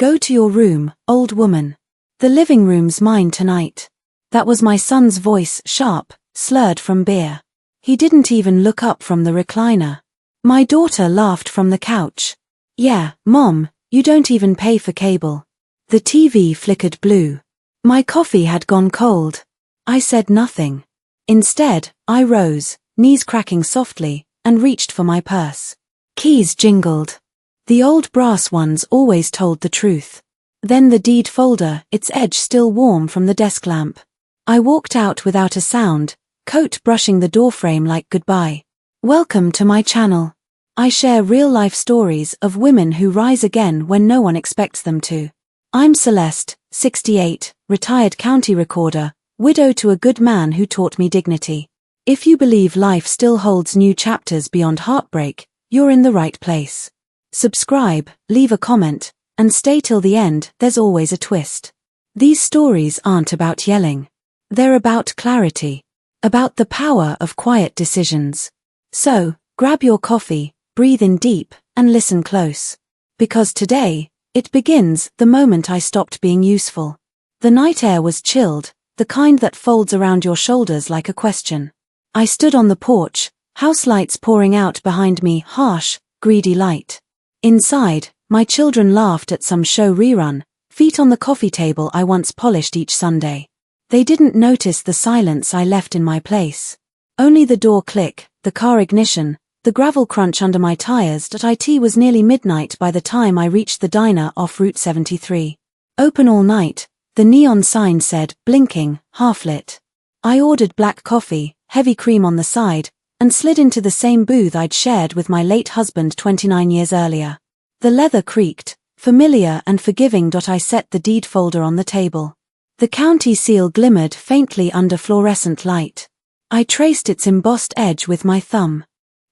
Go to your room, old woman. The living room's mine tonight. That was my son's voice, sharp, slurred from beer. He didn't even look up from the recliner. My daughter laughed from the couch. Yeah, Mom, you don't even pay for cable. The TV flickered blue. My coffee had gone cold. I said nothing. Instead, I rose, knees cracking softly, and reached for my purse. Keys jingled. The old brass ones always told the truth. Then the deed folder, its edge still warm from the desk lamp. I walked out without a sound, coat brushing the doorframe like goodbye. Welcome to my channel. I share real-life stories of women who rise again when no one expects them to. I'm Celeste, 68, retired county recorder, widow to a good man who taught me dignity. If you believe life still holds new chapters beyond heartbreak, you're in the right place. Subscribe, leave a comment, and stay till the end, there's always a twist. These stories aren't about yelling. They're about clarity. About the power of quiet decisions. So, grab your coffee, breathe in deep, and listen close. Because today, it begins the moment I stopped being useful. The night air was chilled, the kind that folds around your shoulders like a question. I stood on the porch, house lights pouring out behind me, harsh, greedy light. Inside, my children laughed at some show rerun, feet on the coffee table I once polished each Sunday. They didn't notice the silence I left in my place. Only the door click, the car ignition, the gravel crunch under my tires. It was nearly midnight by the time I reached the diner off Route 73. Open all night, the neon sign said, blinking, half-lit. I ordered black coffee, heavy cream on the side, and slid into the same booth I'd shared with my late husband 29 years earlier. The leather creaked, familiar and forgiving. I set the deed folder on the table. The county seal glimmered faintly under fluorescent light. I traced its embossed edge with my thumb.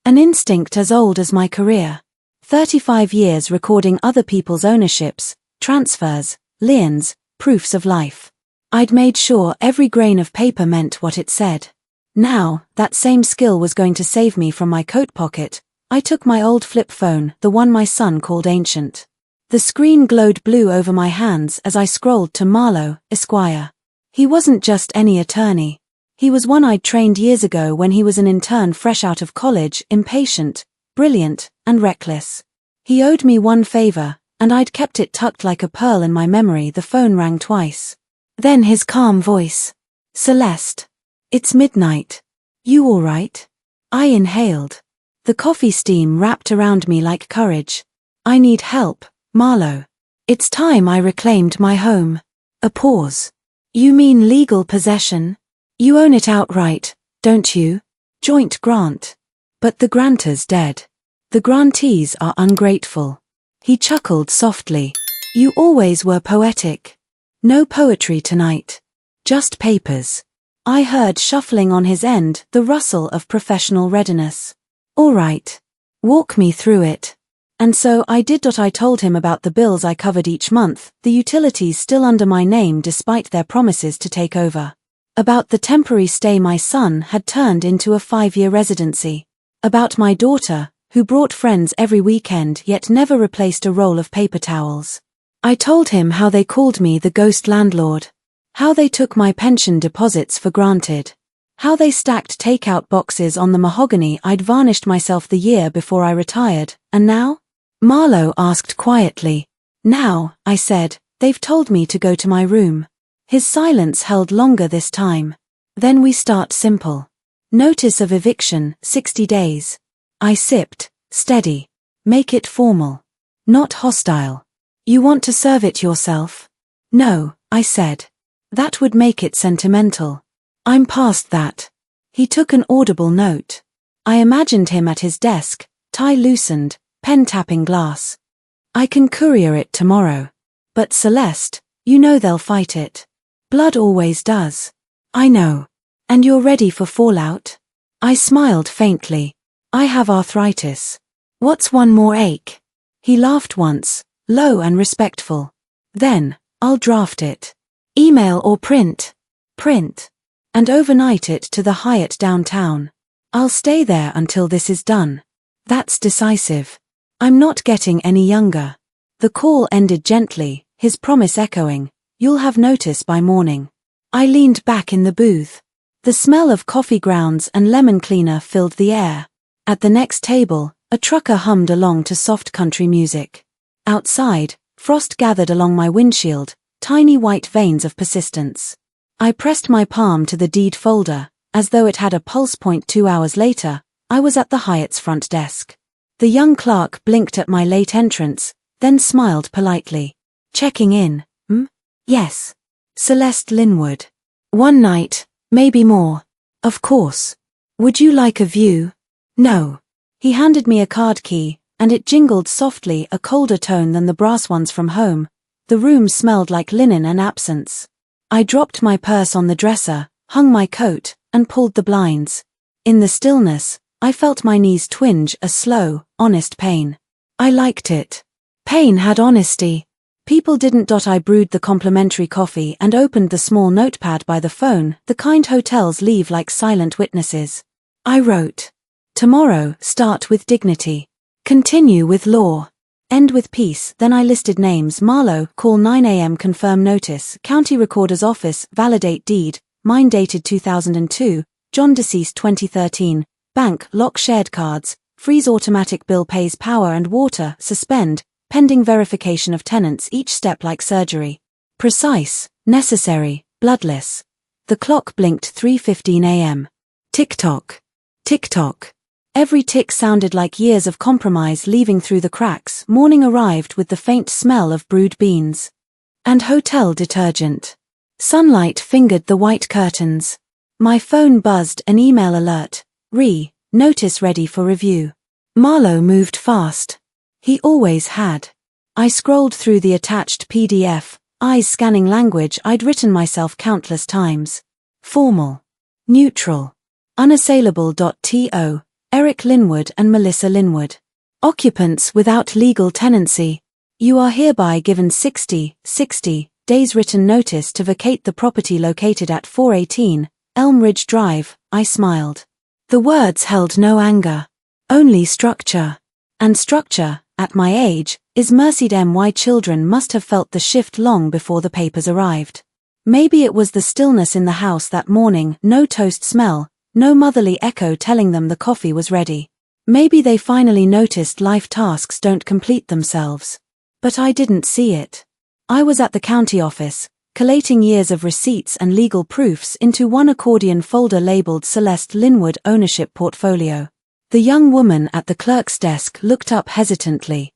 An instinct as old as my career. 35 years recording other people's ownerships, transfers, liens, proofs of life. I'd made sure every grain of paper meant what it said. Now, that same skill was going to save me from my coat pocket. I took my old flip phone, the one my son called ancient. The screen glowed blue over my hands as I scrolled to Marlowe, Esquire. He wasn't just any attorney. He was one I'd trained years ago when he was an intern fresh out of college, impatient, brilliant, and reckless. He owed me one favor, and I'd kept it tucked like a pearl in my memory. The phone rang twice. Then his calm voice. Celeste. It's midnight. You all right? I inhaled. The coffee steam wrapped around me like courage. I need help, Marlowe. It's time I reclaimed my home. A pause. You mean legal possession? You own it outright, don't you? Joint grant. But the grantor's dead. The grantees are ungrateful. He chuckled softly. You always were poetic. No poetry tonight. Just papers. I heard shuffling on his end, the rustle of professional readiness. All right. Walk me through it. And so I did. I told him about the bills I covered each month, the utilities still under my name despite their promises to take over. About the temporary stay my son had turned into a 5-year residency. About my daughter, who brought friends every weekend yet never replaced a roll of paper towels. I told him how they called me the ghost landlord. How they took my pension deposits for granted. How they stacked takeout boxes on the mahogany I'd varnished myself the year before I retired. And now? Marlowe asked quietly. Now, I said, they've told me to go to my room. His silence held longer this time. Then we start simple. Notice of eviction, 60 days. I sipped, steady. Make it formal. Not hostile. You want to serve it yourself? No, I said. That would make it sentimental. I'm past that. He took an audible note. I imagined him at his desk, tie loosened, pen tapping glass. I can courier it tomorrow. But Celeste, you know they'll fight it. Blood always does. I know. And you're ready for fallout? I smiled faintly. I have arthritis. What's one more ache? He laughed once, low and respectful. Then, I'll draft it. Email or print? Print. And overnight it to the Hyatt downtown. I'll stay there until this is done. That's decisive. I'm not getting any younger. The call ended gently, his promise echoing, "You'll have notice by morning." I leaned back in the booth. The smell of coffee grounds and lemon cleaner filled the air. At the next table, a trucker hummed along to soft country music. Outside, frost gathered along my windshield, tiny white veins of persistence. I pressed my palm to the deed folder, as though it had a pulse point. 2 hours later, I was at the Hyatt's front desk. The young clerk blinked at my late entrance, then smiled politely. "Checking in, "Yes. Celeste Linwood. One night, maybe more." "Of course. Would you like a view?" "No." He handed me a card key, and it jingled softly, a colder tone than the brass ones from home. The room smelled like linen and absence. I dropped my purse on the dresser, hung my coat, and pulled the blinds. In the stillness, I felt my knees twinge, a slow, honest pain. I liked it. Pain had honesty. People didn't. I brewed the complimentary coffee and opened the small notepad by the phone, the kind hotels leave like silent witnesses. I wrote, "Tomorrow, start with dignity. Continue with law. End with peace." Then I listed names: Marlowe, call 9 a.m. confirm notice, County Recorder's Office, validate deed, mine dated 2002, John deceased 2013, bank, lock shared cards, freeze automatic bill pays power and water, suspend, pending verification of tenants, each step like surgery. Precise, necessary, bloodless. The clock blinked 3:15 a.m. Tick-tock. Tick-tock. Every tick sounded like years of compromise leaving through the cracks. Morning arrived with the faint smell of brewed beans and hotel detergent. Sunlight fingered the white curtains. My phone buzzed, an email alert. Notice ready for review. Marlowe moved fast. He always had. I scrolled through the attached PDF, eyes scanning language I'd written myself countless times. Formal. Neutral. Unassailable. To. Eric Linwood and Melissa Linwood. Occupants without legal tenancy. You are hereby given 60 days written notice to vacate the property located at 418 Elm Ridge Drive. I smiled. The words held no anger. Only structure. And structure, at my age, is mercied. My children must have felt the shift long before the papers arrived. Maybe it was the stillness in the house that morning, no toast smell, no motherly echo telling them the coffee was ready. Maybe they finally noticed life tasks don't complete themselves. But I didn't see it. I was at the county office, collating years of receipts and legal proofs into one accordion folder labeled Celeste Linwood Ownership Portfolio. The young woman at the clerk's desk looked up hesitantly.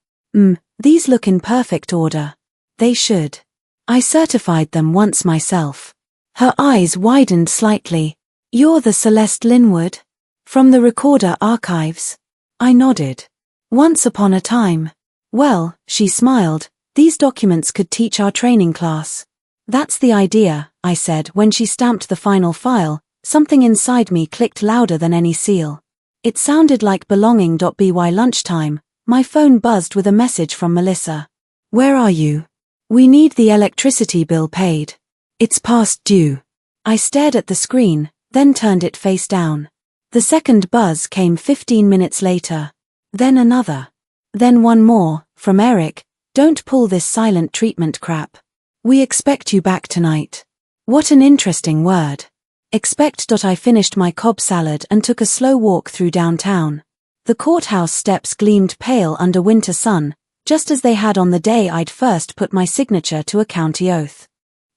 These look in perfect order. They should. I certified them once myself. Her eyes widened slightly. You're the Celeste Linwood? From the Recorder Archives? I nodded. Once upon a time. Well, she smiled, these documents could teach our training class. That's the idea, I said when she stamped the final file. Something inside me clicked louder than any seal. It sounded like belonging. By lunchtime, my phone buzzed with a message from Melissa. Where are you? We need the electricity bill paid. It's past due. I stared at the screen, then turned it face down. The second buzz came 15 minutes later. Then another. Then one more, from Eric. Don't pull this silent treatment crap. We expect you back tonight. What an interesting word. Expect. I finished my Cobb salad and took a slow walk through downtown. The courthouse steps gleamed pale under winter sun, just as they had on the day I'd first put my signature to a county oath.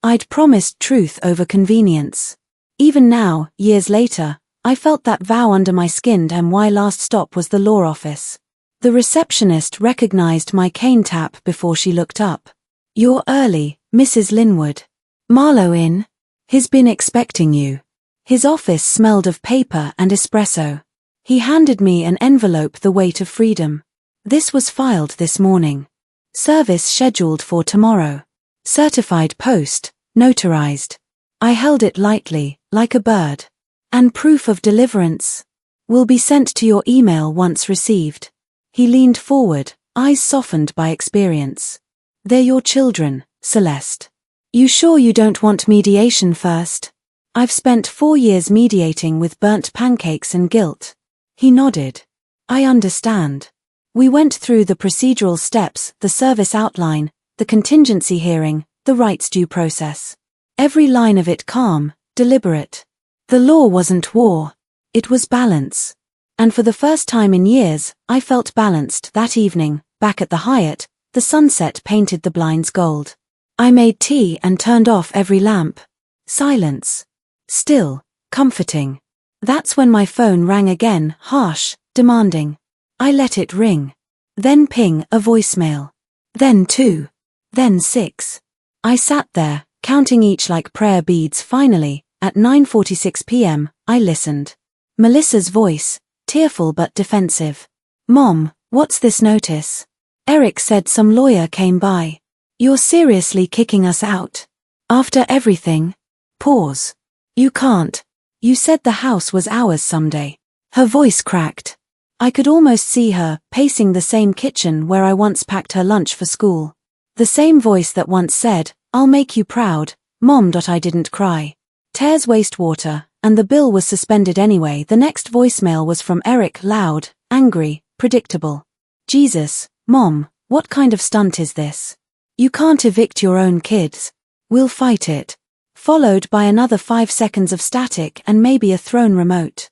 I'd promised truth over convenience. Even now, years later, I felt that vow under my skin. My last stop was the law office. The receptionist recognized my cane tap before she looked up. You're early, Mrs. Linwood. Marlowe in? He's been expecting you. His office smelled of paper and espresso. He handed me an envelope the weight of freedom. This was filed this morning. Service scheduled for tomorrow. Certified post, notarized. I held it lightly, like a bird. And proof of deliverance. Will be sent to your email once received. He leaned forward, eyes softened by experience. They're your children, Celeste. You sure you don't want mediation first? I've spent 4 years mediating with burnt pancakes and guilt. He nodded. I understand. We went through the procedural steps, the service outline, the contingency hearing, the rights due process. Every line of it calm, deliberate. The law wasn't war. It was balance. And for the first time in years, I felt balanced that evening, back at the Hyatt. The sunset painted the blinds gold. I made tea and turned off every lamp. Silence. Still, comforting. That's when my phone rang again, harsh, demanding. I let it ring. Then ping, a voicemail. Then 2. Then 6. I sat there, counting each like prayer beads. Finally, at 9:46 p.m., I listened. Melissa's voice, tearful but defensive. Mom, what's this notice? Eric said some lawyer came by. You're seriously kicking us out? After everything? Pause. You can't. You said the house was ours someday. Her voice cracked. I could almost see her, pacing the same kitchen where I once packed her lunch for school. The same voice that once said, I'll make you proud, Mom. I didn't cry. Tears wastewater, and the bill was suspended anyway. The next voicemail was from Eric, loud, angry, predictable. Jesus, Mom, what kind of stunt is this? You can't evict your own kids. We'll fight it. Followed by another 5 seconds of static and maybe a thrown remote.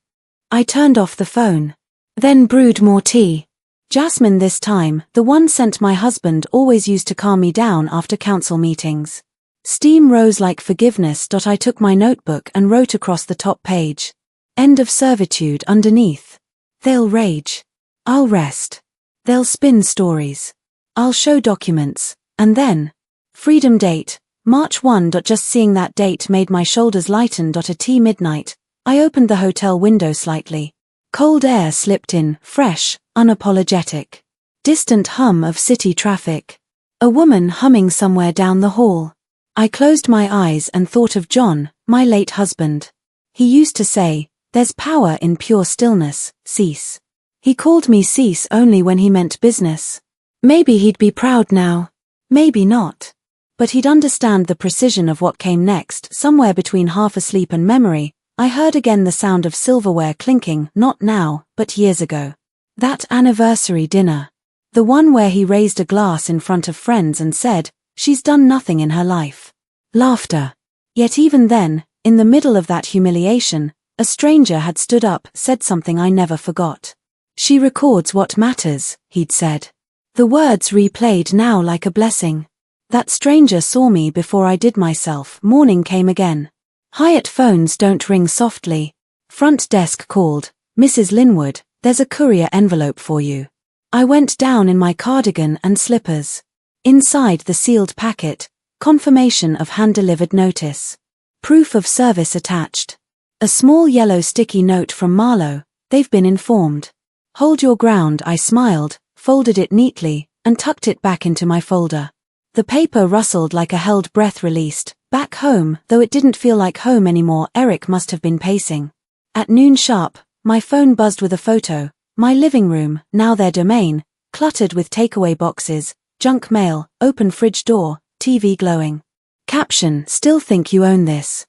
I turned off the phone. Then brewed more tea. Jasmine this time, the one scent my husband always used to calm me down after council meetings. Steam rose like forgiveness. I took my notebook and wrote across the top page. End of servitude underneath. They'll rage. I'll rest. They'll spin stories. I'll show documents. And then. Freedom date, March 1. Just seeing that date made my shoulders lighten. At midnight, I opened the hotel window slightly. Cold air slipped in, fresh, unapologetic. Distant hum of city traffic. A woman humming somewhere down the hall. I closed my eyes and thought of John, my late husband. He used to say, there's power in pure stillness, cease. He called me cease only when he meant business. Maybe he'd be proud now. Maybe not. But he'd understand the precision of what came next. Somewhere between half asleep and memory, I heard again the sound of silverware clinking, not now, but years ago. That anniversary dinner. The one where he raised a glass in front of friends and said, she's done nothing in her life. Laughter. Yet even then, in the middle of that humiliation, a stranger had stood up, said something I never forgot. She records what matters, he'd said. The words replayed now like a blessing. That stranger saw me before I did myself. Morning came again. Hyatt phones don't ring softly. Front desk called, Mrs. Linwood, there's a courier envelope for you. I went down in my cardigan and slippers. Inside the sealed packet, confirmation of hand-delivered notice. Proof of service attached. A small yellow sticky note from Marlowe, they've been informed. Hold your ground. I smiled, folded it neatly, and tucked it back into my folder. The paper rustled like a held breath released. Back home, though it didn't feel like home anymore. Eric must have been pacing. At noon sharp, my phone buzzed with a photo. My living room, now their domain, cluttered with takeaway boxes, junk mail, open fridge door, TV glowing. Caption, still think you own this.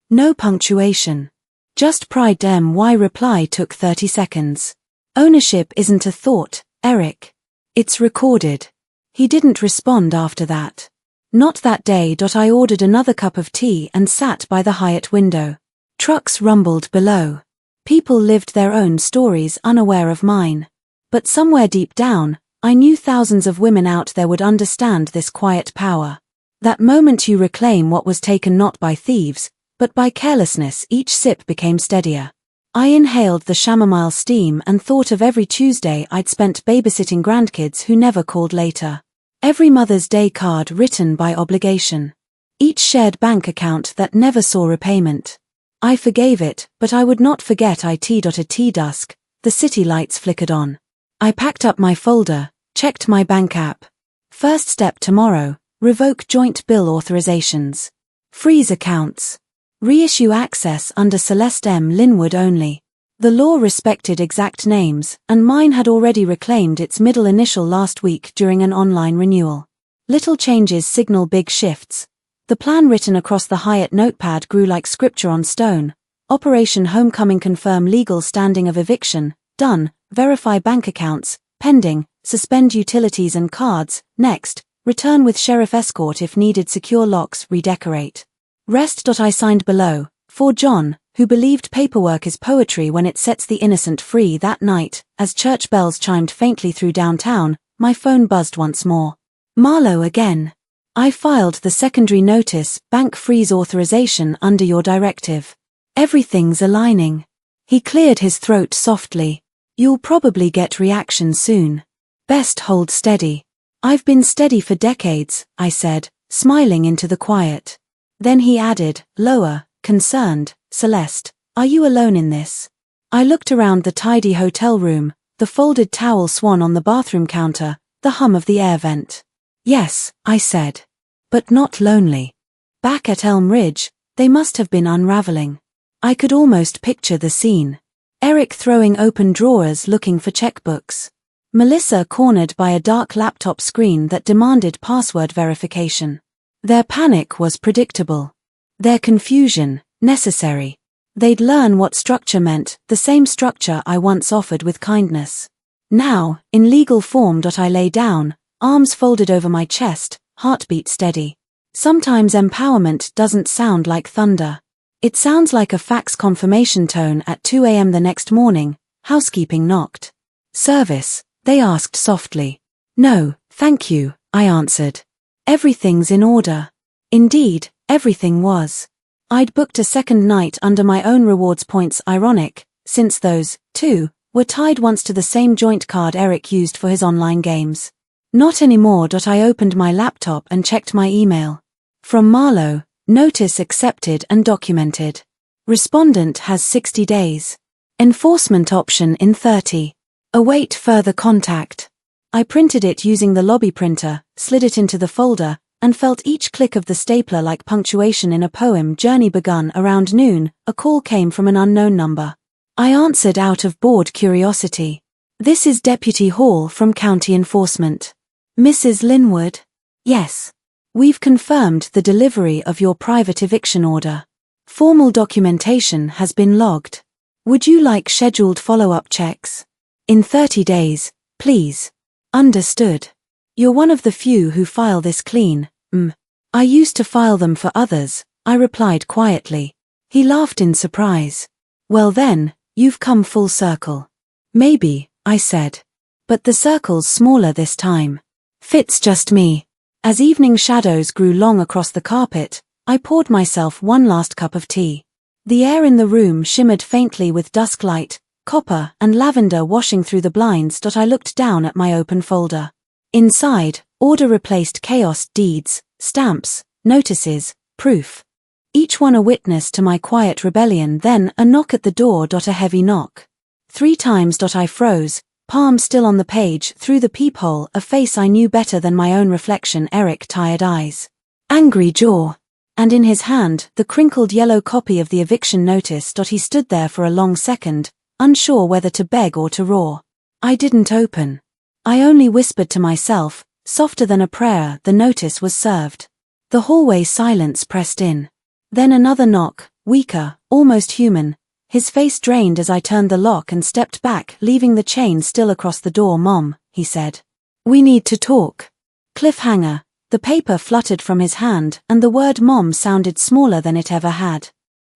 No punctuation. Just pride. My reply took 30 seconds. Ownership isn't a thought, Eric. It's recorded. He didn't respond after that. Not that day. I ordered another cup of tea and sat by the Hyatt window. Trucks rumbled below. People lived their own stories unaware of mine. But somewhere deep down, I knew thousands of women out there would understand this quiet power. That moment you reclaim what was taken not by thieves, but by carelessness. Each sip became steadier. I inhaled the chamomile steam and thought of every Tuesday I'd spent babysitting grandkids who never called later. Every Mother's Day card written by obligation. Each shared bank account that never saw repayment. I forgave it, but I would not forget it. At dusk, the city lights flickered on. I packed up my folder, checked my bank app. First step tomorrow, revoke joint bill authorizations. Freeze accounts. Reissue access under Celeste M. Linwood only. The law respected exact names, and mine had already reclaimed its middle initial last week during an online renewal. Little changes signal big shifts. The plan written across the Hyatt notepad grew like scripture on stone. Operation Homecoming. Confirm legal standing of eviction. Done. Verify bank accounts. Pending. suspend utilities and cards, next, return with sheriff escort if needed, secure locks, redecorate. Rest. I signed below, for John, who believed paperwork is poetry when it sets the innocent free. That night, as church bells chimed faintly through downtown, my phone buzzed once more. Marlowe again. I filed the secondary notice, bank freeze authorization under your directive. Everything's aligning. He cleared his throat softly. You'll probably get reaction soon. Best hold steady. I've been steady for decades, I said, smiling into the quiet. Then he added, lower, concerned, Celeste, are you alone in this? I looked around the tidy hotel room, the folded towel swan on the bathroom counter, the hum of the air vent. Yes, I said. But not lonely. Back at Elm Ridge, they must have been unraveling. I could almost picture the scene. Eric throwing open drawers looking for checkbooks. Melissa cornered by a dark laptop screen that demanded password verification. Their panic was predictable. Their confusion, necessary. They'd learn what structure meant, the same structure I once offered with kindness. Now, in legal form. I lay down, arms folded over my chest, heartbeat steady. Sometimes empowerment doesn't sound like thunder. It sounds like a fax confirmation tone at 2 a.m. the next morning. Housekeeping knocked. Service, they asked softly. No, thank you, I answered. Everything's in order. Indeed, everything was. I'd booked a second night under my own rewards points. Ironic, since those, too, were tied once to the same joint card Eric used for his online games. Not anymore. I opened my laptop and checked my email. From Marlowe, notice accepted and documented. Respondent has 60 days. Enforcement option in 30. Await further contact. I printed it using the lobby printer, slid it into the folder, and felt each click of the stapler like punctuation in a poem. Journey begun. Around noon, a call came from an unknown number. I answered out of bored curiosity. This is Deputy Hall from County Enforcement. Mrs. Linwood? Yes. We've confirmed the delivery of your private eviction order. Formal documentation has been logged. Would you like scheduled follow-up checks? In 30 days, please. Understood. You're one of the few who file this clean. I used to file them for others, I replied quietly. He laughed in surprise. Well then, you've come full circle. Maybe, I said. But the circle's smaller this time. Fits just me. As evening shadows grew long across the carpet, I poured myself one last cup of tea. The air in the room shimmered faintly with dusk light, copper and lavender washing through the blinds. I looked down at my open folder. Inside, order replaced chaos, deeds, stamps, notices, proof. Each one a witness to my quiet rebellion. Then a knock at the door. A heavy knock. 3 times. I froze, palm still on the page. Through the peephole, a face I knew better than my own reflection. Eric, tired eyes. Angry jaw. And in his hand, the crinkled yellow copy of the eviction notice. He stood there for a long second, unsure whether to beg or to roar. I didn't open. I only whispered to myself, softer than a prayer. The notice was served. The hallway silence pressed in. Then another knock, weaker, almost human. His face drained as I turned the lock and stepped back, leaving the chain still across the door. Mom, he said. We need to talk. Cliffhanger. The paper fluttered from his hand, and the word mom sounded smaller than it ever had.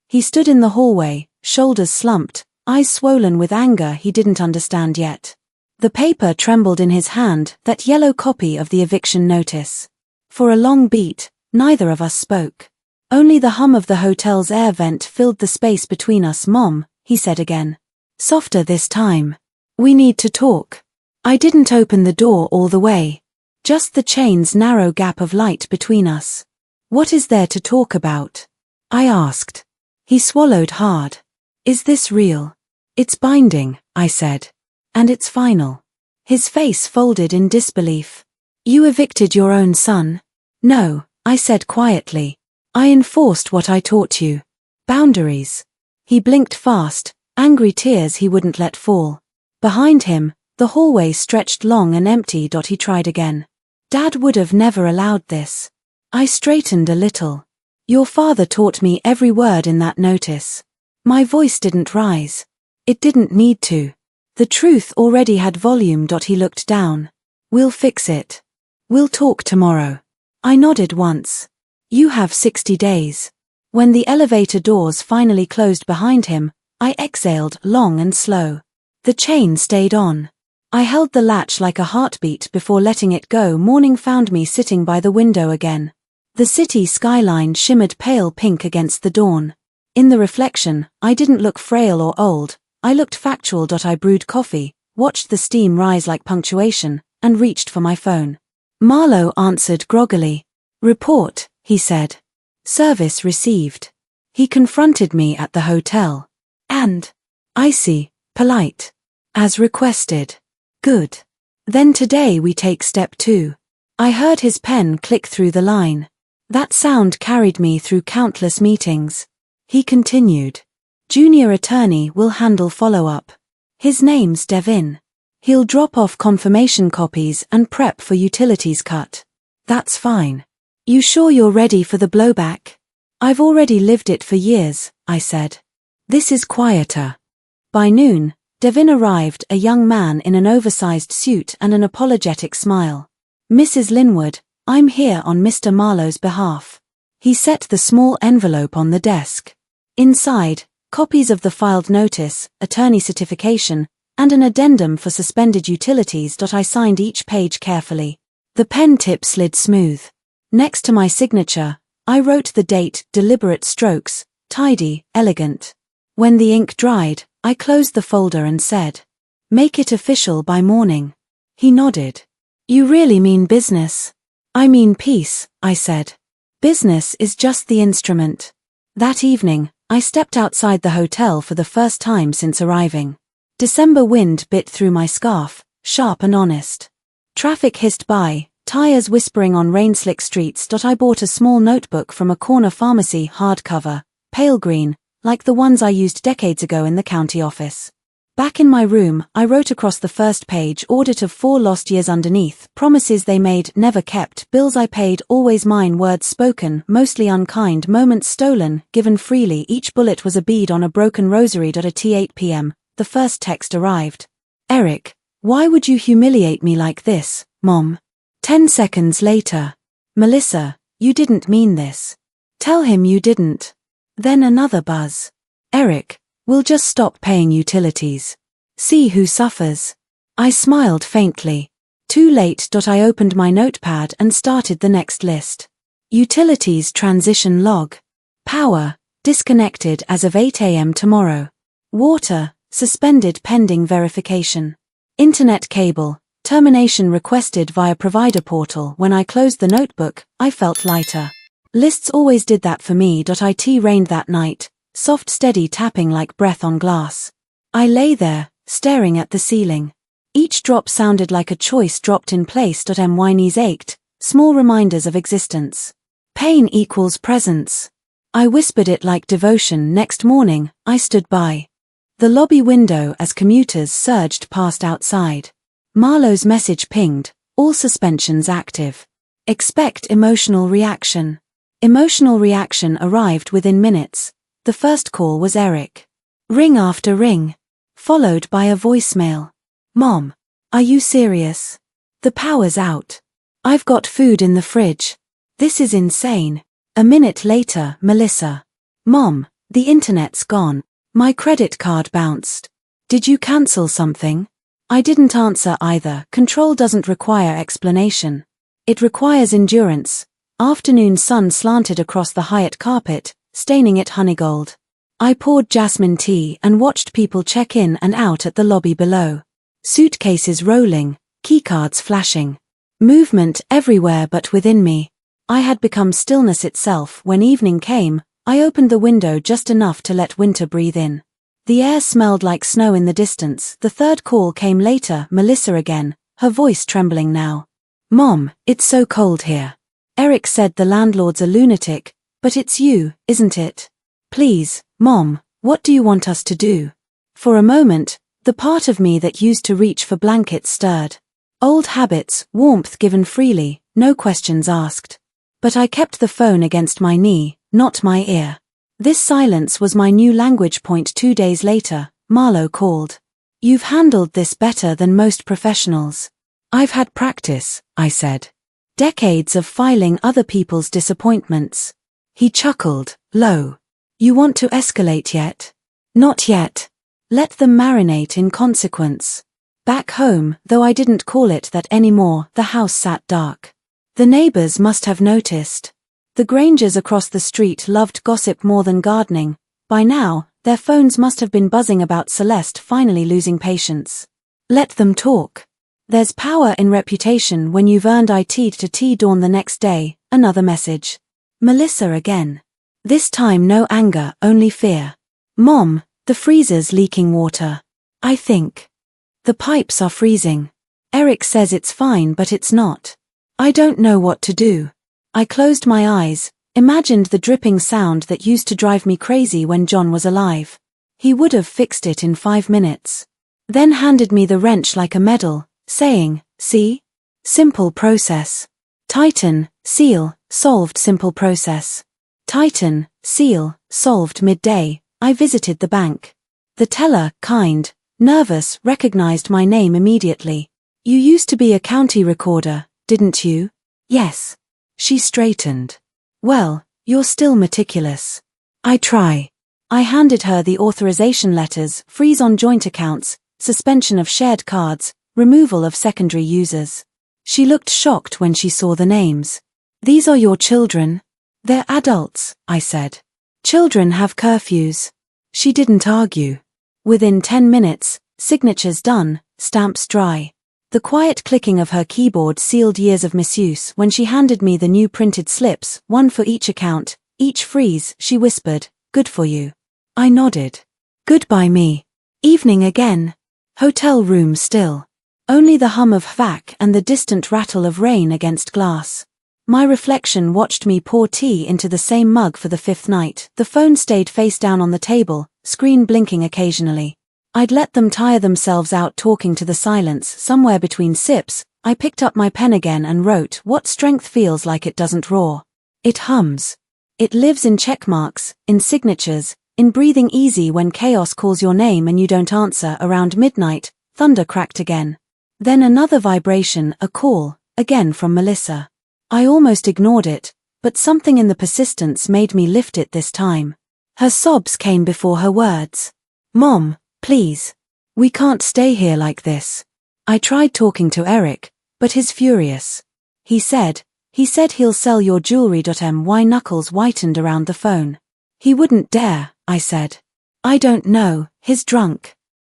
He stood in the hallway, shoulders slumped, eyes swollen with anger he didn't understand yet. The paper trembled in his hand, that yellow copy of the eviction notice. For a long beat, neither of us spoke. Only the hum of the hotel's air vent filled the space between us. Mom, he said again. Softer this time. We need to talk. I didn't open the door all the way. Just the chain's narrow gap of light between us. What is there to talk about? I asked. He swallowed hard. Is this real? It's binding, I said. And it's final. His face folded in disbelief. You evicted your own son? No, I said quietly. I enforced what I taught you. Boundaries. He blinked fast, angry tears he wouldn't let fall. Behind him, the hallway stretched long and empty. He tried again. Dad would have never allowed this. I straightened a little. Your father taught me every word in that notice. My voice didn't rise. It didn't need to. The truth already had volume. He looked down. We'll fix it. We'll talk tomorrow. I nodded once. You have 60 days. When the elevator doors finally closed behind him, I exhaled long and slow. The chain stayed on. I held the latch like a heartbeat before letting it go. Morning found me sitting by the window again. The city skyline shimmered pale pink against the dawn. In the reflection, I didn't look frail or old. I looked factual. I brewed coffee, watched the steam rise like punctuation, and reached for my phone. Marlowe answered groggily. Report, he said. Service received. He confronted me at the hotel. And? Icy, polite. As requested. Good. Then today we take step 2. I heard his pen click through the line. That sound carried me through countless meetings. He continued. Junior attorney will handle follow-up. His name's Devin. He'll drop off confirmation copies and prep for utilities cut. That's fine. You sure you're ready for the blowback? I've already lived it for years, I said. This is quieter. By noon, Devin arrived, a young man in an oversized suit and an apologetic smile. Mrs. Linwood, I'm here on Mr. Marlowe's behalf. He set the small envelope on the desk. Inside, copies of the filed notice, attorney certification, and an addendum for suspended utilities. I signed each page carefully. The pen tip slid smooth. Next to my signature, I wrote the date, deliberate strokes, tidy, elegant. When the ink dried, I closed the folder and said, Make it official by morning. He nodded. You really mean business? I mean peace, I said. Business is just the instrument. That evening, I stepped outside the hotel for the first time since arriving. December wind bit through my scarf, sharp and honest. Traffic hissed by, tires whispering on rain-slick streets. I bought a small notebook from a corner pharmacy, hardcover, pale green, like the ones I used decades ago in the county office. Back in my room, I wrote across the first page, audit of 4 lost years underneath, promises they made, never kept, bills I paid, always mine, words spoken, mostly unkind, moments stolen, given freely, each bullet was a bead on a broken rosary. At 8 p.m., the first text arrived. Eric, why would you humiliate me like this, Mom? 10 seconds later. Melissa, you didn't mean this. Tell him you didn't. Then another buzz. Eric, we'll just stop paying utilities. See who suffers. I smiled faintly. Too late. I opened my notepad and started the next list. Utilities transition log. Power, disconnected as of 8 a.m. tomorrow. Water, suspended pending verification. Internet cable, termination requested via provider portal. When I closed the notebook, I felt lighter. Lists always did that for me. It rained that night, soft steady tapping like breath on glass. I lay there, staring at the ceiling. Each drop sounded like a choice dropped in place. My knees ached, small reminders of existence. Pain equals presence. I whispered it like devotion. Next morning, I stood by the lobby window as commuters surged past outside. Marlowe's message pinged, all suspensions active. Expect emotional reaction. Emotional reaction arrived within minutes. The first call was Eric. Ring after ring. Followed by a voicemail. Mom, are you serious? The power's out. I've got food in the fridge. This is insane. A minute later, Melissa. Mom, the internet's gone. My credit card bounced. Did you cancel something? I didn't answer either. Control doesn't require explanation. It requires endurance. Afternoon sun slanted across the Hyatt carpet, staining it honeygold. I poured jasmine tea and watched people check in and out at the lobby below. Suitcases rolling, keycards flashing. Movement everywhere but within me. I had become stillness itself. When evening came, I opened the window just enough to let winter breathe in. The air smelled like snow in the distance. The third call came later, Melissa again, her voice trembling now. Mom, it's so cold here. Eric said the landlord's a lunatic, but it's you, isn't it? Please, Mom, what do you want us to do? For a moment, the part of me that used to reach for blankets stirred. Old habits, warmth given freely, no questions asked. But I kept the phone against my knee, not my ear. This silence was my new language point. 2 days later, Marlowe called. You've handled this better than most professionals. I've had practice, I said. Decades of filing other people's disappointments. He chuckled, low. You want to escalate yet? Not yet. Let them marinate in consequence. Back home, though I didn't call it that anymore, the house sat dark. The neighbors must have noticed. The Grangers across the street loved gossip more than gardening. By now, their phones must have been buzzing about Celeste finally losing patience. Let them talk. There's power in reputation when you've earned it to T-dawn the next day. Another message. Melissa again. This time no anger, only fear. Mom, the freezer's leaking water. I think. The pipes are freezing. Eric says it's fine but it's not. I don't know what to do. I closed my eyes, imagined the dripping sound that used to drive me crazy when John was alive. He would have fixed it in 5 minutes. Then handed me the wrench like a medal, saying, see? Simple process. Tighten, seal, solved simple process. Tighten, seal, solved midday. I visited the bank. The teller, kind, nervous, recognized my name immediately. You used to be a county recorder, didn't you? Yes. She straightened. Well, you're still meticulous. I try. I handed her the authorization letters, freeze on joint accounts, suspension of shared cards, removal of secondary users. She looked shocked when she saw the names. These are your children? They're adults, I said. Children have curfews. She didn't argue. Within 10 minutes, signatures done, stamps dry. The quiet clicking of her keyboard sealed years of misuse when she handed me the new printed slips, one for each account, each freeze, she whispered, good for you. I nodded. Good by me. Evening again. Hotel room still. Only the hum of vac and the distant rattle of rain against glass. My reflection watched me pour tea into the same mug for the 5th night. The phone stayed face down on the table, screen blinking occasionally. I'd let them tire themselves out talking to the silence. Somewhere between sips, I picked up my pen again and wrote what strength feels like it doesn't roar. It hums. It lives in checkmarks, in signatures, in breathing easy when chaos calls your name and you don't answer. Around midnight, thunder cracked again. Then another vibration, a call, again from Melissa. I almost ignored it, but something in the persistence made me lift it this time. Her sobs came before her words. Mom, please. We can't stay here like this. I tried talking to Eric, but he's furious. He said he'll sell your jewelry. My knuckles whitened around the phone. He wouldn't dare, I said. I don't know, he's drunk.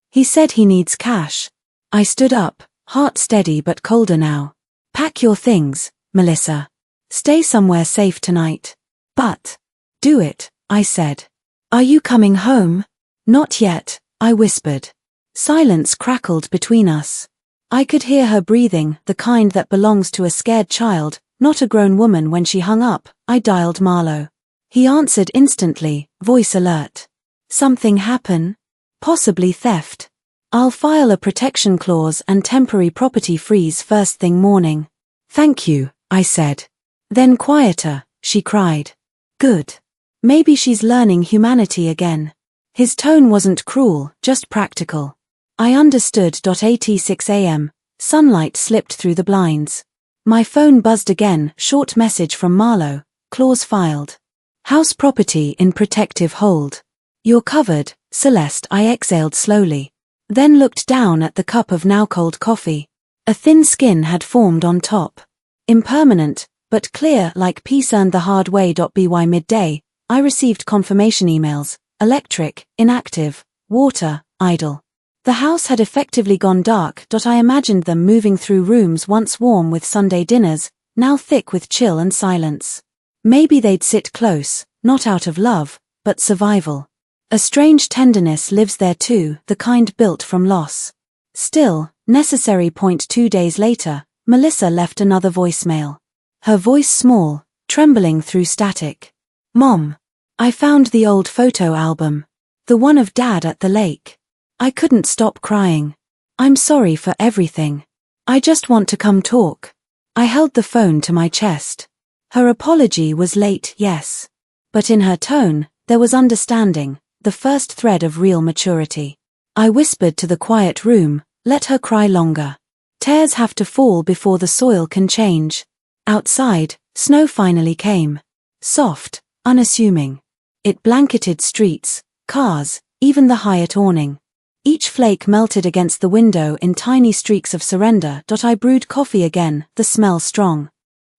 He said he needs cash. I stood up, heart steady but colder now. Pack your things, Melissa. Stay somewhere safe tonight. But do it, I said. Are you coming home? Not yet, I whispered. Silence crackled between us. I could hear her breathing, the kind that belongs to a scared child, not a grown woman. When she hung up, I dialed Marlowe. He answered instantly, voice alert. Something happen? Possibly theft. I'll file a protection clause and temporary property freeze first thing morning. Thank you, I said. Then quieter, she cried. Good. Maybe she's learning humanity again. His tone wasn't cruel, just practical. I understood. At 6 a.m., sunlight slipped through the blinds. My phone buzzed again, short message from Marlowe, clause filed. House property in protective hold. You're covered, Celeste. I exhaled slowly. Then looked down at the cup of now cold coffee. A thin skin had formed on top. Impermanent, but clear like peace earned the hard way. By midday, I received confirmation emails, electric, inactive, water, idle. The house had effectively gone dark. I imagined them moving through rooms once warm with Sunday dinners, now thick with chill and silence. Maybe they'd sit close, not out of love, but survival. A strange tenderness lives there too, the kind built from loss. Still, necessary. 2 days later, Melissa left another voicemail. Her voice small, trembling through static. Mom. I found the old photo album. The one of Dad at the lake. I couldn't stop crying. I'm sorry for everything. I just want to come talk. I held the phone to my chest. Her apology was late, yes. But in her tone, there was understanding, the first thread of real maturity. I whispered to the quiet room, let her cry longer. Tears have to fall before the soil can change. Outside, snow finally came. Soft, unassuming. It blanketed streets, cars, even the Hyatt awning. Each flake melted against the window in tiny streaks of surrender. I brewed coffee again, the smell strong.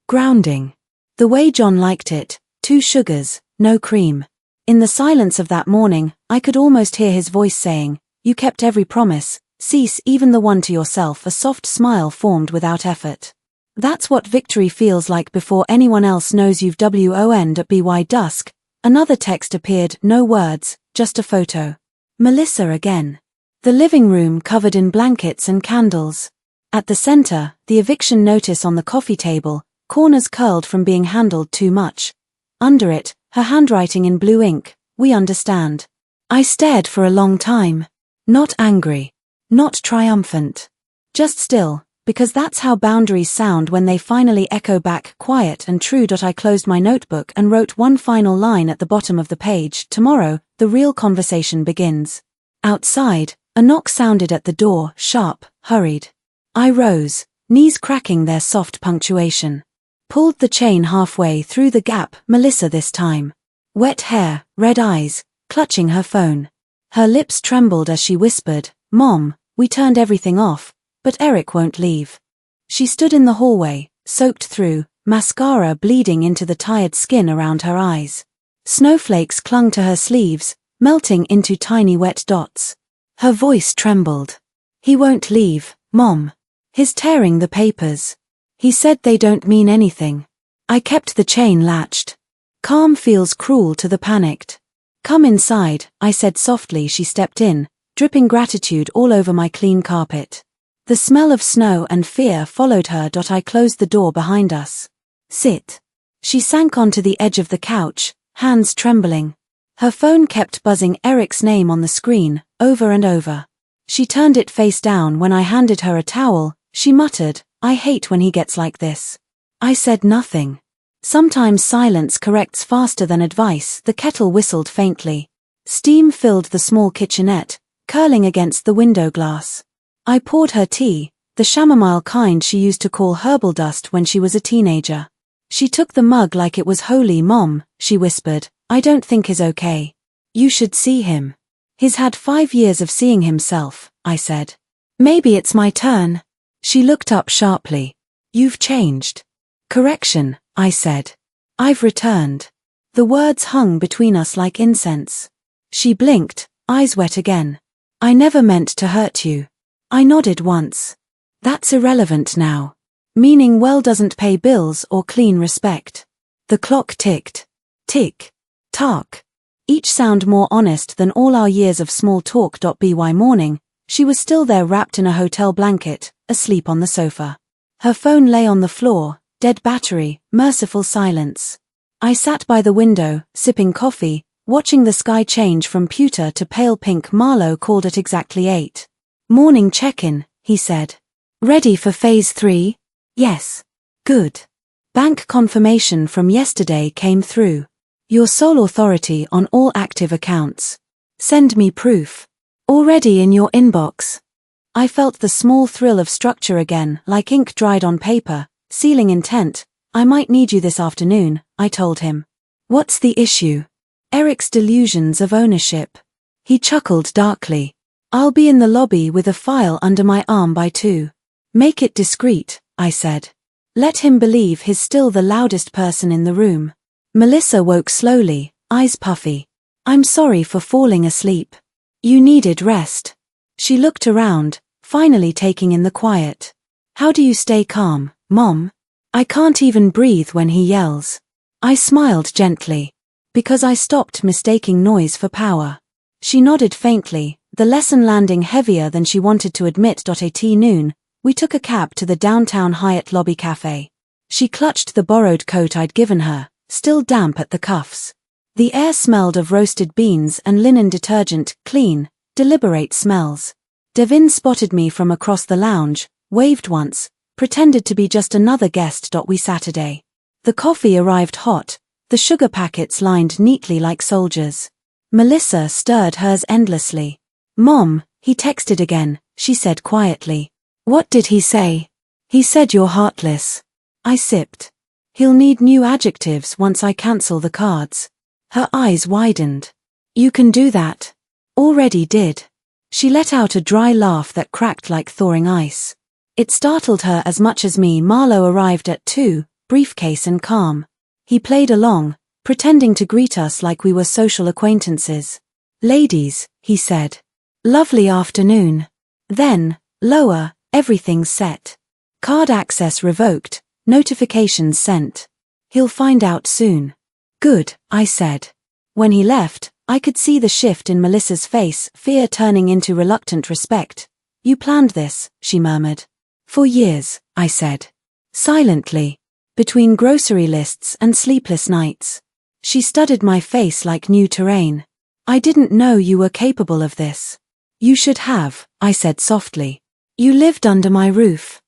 Grounding. The way John liked it, 2 sugars, no cream. In the silence of that morning, I could almost hear his voice saying, "You kept every promise, cease even the one to yourself." A soft smile formed without effort. That's what victory feels like before anyone else knows you've won. At by dusk, another text appeared, no words, just a photo. Melissa again. The living room covered in blankets and candles. At the center, the eviction notice on the coffee table, corners curled from being handled too much. Under it, her handwriting in blue ink, "We understand." I stared for a long time. Not angry. Not triumphant. Just still, because that's how boundaries sound when they finally echo back quiet and true. I closed my notebook and wrote one final line at the bottom of the page. Tomorrow, the real conversation begins. Outside, a knock sounded at the door, sharp, hurried. I rose, knees cracking their soft punctuation. Pulled the chain halfway through the gap, Melissa this time. Wet hair, red eyes, clutching her phone. Her lips trembled as she whispered, "Mom, we turned everything off, but Eric won't leave." She stood in the hallway, soaked through, mascara bleeding into the tired skin around her eyes. Snowflakes clung to her sleeves, melting into tiny wet dots. Her voice trembled. "He won't leave, Mom. He's tearing the papers. He said they don't mean anything." I kept the chain latched. Calm feels cruel to the panicked. "Come inside," I said softly. She stepped in, dripping gratitude all over my clean carpet. The smell of snow and fear followed her. I closed the door behind us. "Sit." She sank onto the edge of the couch, hands trembling. Her phone kept buzzing Eric's name on the screen, over and over. She turned it face down when I handed her a towel. She muttered, "I hate when he gets like this." I said nothing. Sometimes silence corrects faster than advice. The kettle whistled faintly. Steam filled the small kitchenette, curling against the window glass. I poured her tea, the chamomile kind she used to call herbal dust when she was a teenager. She took the mug like it was holy. "Mom," she whispered, "I don't think he's okay. You should see him." "He's had 5 years of seeing himself," I said. "Maybe it's my turn." She looked up sharply. "You've changed." "Correction," I said. "I've returned." The words hung between us like incense. She blinked, eyes wet again. "I never meant to hurt you." I nodded once. "That's irrelevant now. Meaning well doesn't pay bills or clean respect." The clock ticked. Tick. Tack. Each sound more honest than all our years of small talk. By morning, she was still there wrapped in a hotel blanket, asleep on the sofa. Her phone lay on the floor, dead battery, merciful silence. I sat by the window, sipping coffee, watching the sky change from pewter to pale pink. Marlowe called at exactly 8. "Morning check-in," he said. "Ready for phase 3? "Yes." "Good." Bank confirmation from yesterday came through. "Your sole authority on all active accounts. Send me proof." "Already in your inbox." I felt the small thrill of structure again, like ink dried on paper, sealing intent. "I might need you this afternoon," I told him. "What's the issue?" "Eric's delusions of ownership." He chuckled darkly. "I'll be in the lobby with a file under my arm by 2. "Make it discreet," I said. "Let him believe he's still the loudest person in the room." Melissa woke slowly, eyes puffy. "I'm sorry for falling asleep. You needed rest." She looked around, finally taking in the quiet. "How do you stay calm, Mom? I can't even breathe when he yells." I smiled gently. "Because I stopped mistaking noise for power." She nodded faintly, the lesson landing heavier than she wanted to admit. At noon, we took a cab to the downtown Hyatt lobby cafe. She clutched the borrowed coat I'd given her, still damp at the cuffs. The air smelled of roasted beans and linen detergent, clean, deliberate smells. Devin spotted me from across the lounge, waved once, pretended to be just another guest. We Saturday. The coffee arrived hot, the sugar packets lined neatly like soldiers. Melissa stirred hers endlessly. "Mom," he texted again, she said quietly. What did he say? He said you're heartless. I sipped. He'll need new adjectives once I cancel the cards. Her eyes widened. You can do that. Already did. She let out a dry laugh that cracked like thawing ice. It startled her as much as me. Marlowe arrived at 2, briefcase and calm. He played along, pretending to greet us like we were social acquaintances. Ladies, he said. Lovely afternoon. Then, lower, everything's set. Card access revoked, notifications sent. He'll find out soon. Good, I said. When he left, I could see the shift in Melissa's face, fear turning into reluctant respect. You planned this, she murmured. For years, I said. Silently. Between grocery lists and sleepless nights. She studied my face like new terrain. I didn't know you were capable of this. You should have, I said softly. You lived under my roof.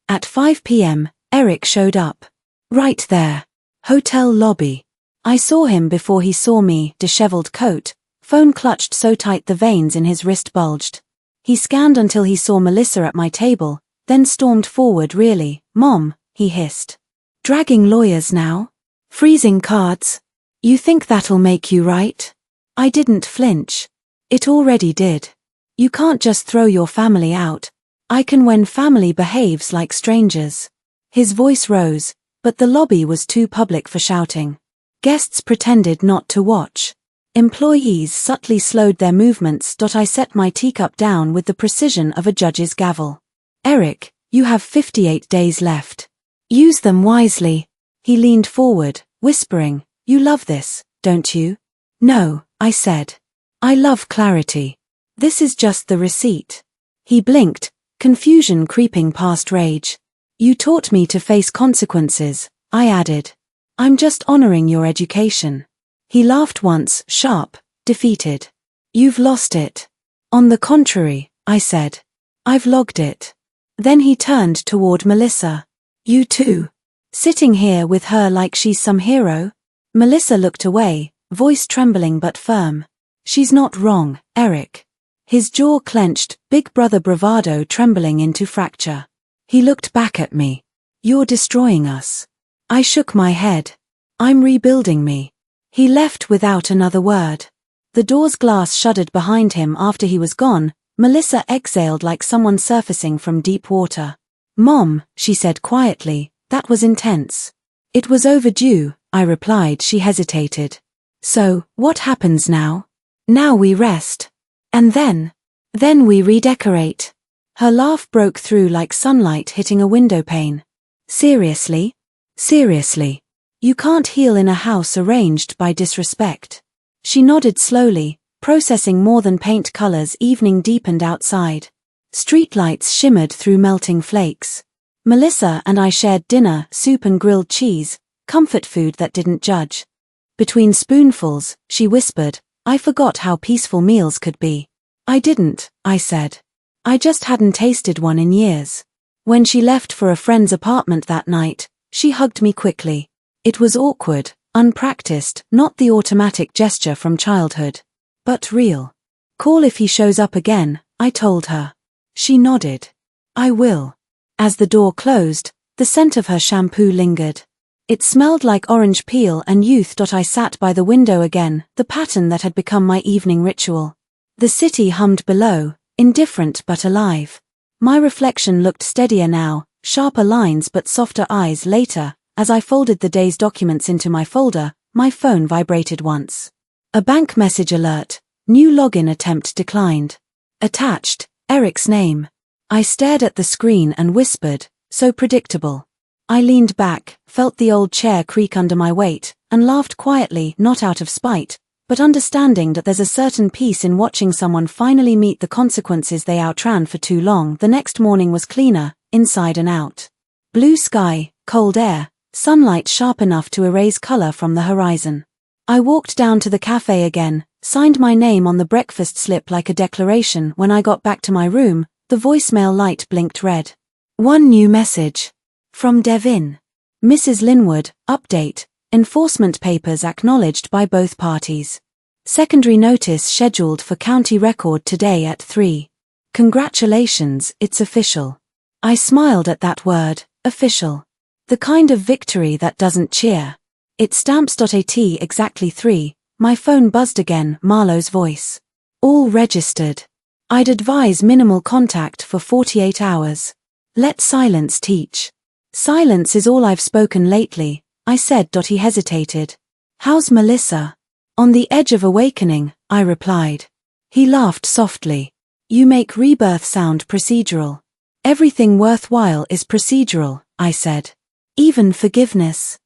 At 5 p.m., Eric showed up. Right there. Hotel lobby. I saw him before he saw me, disheveled coat, phone clutched so tight the veins in his wrist bulged. He scanned until he saw Melissa at my table, then stormed forward. Really, Mom, he hissed. Dragging lawyers now? Freezing cards? You think that'll make you right? I didn't flinch. It already did. You can't just throw your family out. I can when family behaves like strangers. His voice rose, but the lobby was too public for shouting. Guests pretended not to watch. Employees subtly slowed their movements. I set my teacup down with the precision of a judge's gavel. Eric, you have 58 days left. Use them wisely. He leaned forward, whispering, you love this, don't you? No, I said. I love clarity. This is just the receipt. He blinked, confusion creeping past rage. You taught me to face consequences, I added. I'm just honoring your education. He laughed once, sharp, defeated. You've lost it. On the contrary, I said. I've logged it. Then he turned toward Melissa. You too. Sitting here with her like she's some hero? Melissa looked away, voice trembling but firm. She's not wrong, Eric. His jaw clenched, big brother bravado trembling into fracture. He looked back at me. You're destroying us. I shook my head. I'm rebuilding me. He left without another word. The door's glass shuddered behind him. After he was gone, Melissa exhaled like someone surfacing from deep water. Mom, she said quietly, that was intense. It was overdue, I replied. She hesitated. So, what happens now? Now we rest. And then we redecorate. Her laugh broke through like sunlight hitting a window pane. Seriously? Seriously. You can't heal in a house arranged by disrespect. She nodded slowly, processing more than paint colors. Evening deepened outside. Streetlights shimmered through melting flakes. Melissa and I shared dinner, soup and grilled cheese, comfort food that didn't judge. Between spoonfuls, she whispered, I forgot how peaceful meals could be. I didn't, I said. I just hadn't tasted one in years. When she left for a friend's apartment that night, she hugged me quickly. It was awkward, unpracticed, not the automatic gesture from childhood. But real. Call if he shows up again, I told her. She nodded. I will. As the door closed, the scent of her shampoo lingered. It smelled like orange peel and youth. I sat by the window again, the pattern that had become my evening ritual. The city hummed below, indifferent but alive. My reflection looked steadier now, sharper lines but softer eyes. Later, as I folded the day's documents into my folder, my phone vibrated once. A bank message alert, new login attempt declined. Attached, Eric's name. I stared at the screen and whispered, so predictable. I leaned back, felt the old chair creak under my weight, and laughed quietly, not out of spite, but understanding that there's a certain peace in watching someone finally meet the consequences they outran for too long. The next morning was cleaner, inside and out. Blue sky, cold air, sunlight sharp enough to erase color from the horizon. I walked down to the cafe again, signed my name on the breakfast slip like a declaration. When I got back to my room, the voicemail light blinked red. One new message. From Devin. Mrs. Linwood, update, enforcement papers acknowledged by both parties. Secondary notice scheduled for county record today at 3. Congratulations, it's official. I smiled at that word, official. The kind of victory that doesn't cheer. It stamps.at exactly 3, my phone buzzed again, Marlowe's voice. All registered. I'd advise minimal contact for 48 hours. Let silence teach. Silence is all I've spoken lately, I said. He hesitated. How's Melissa? On the edge of awakening, I replied. He laughed softly. You make rebirth sound procedural. Everything worthwhile is procedural, I said. Even forgiveness.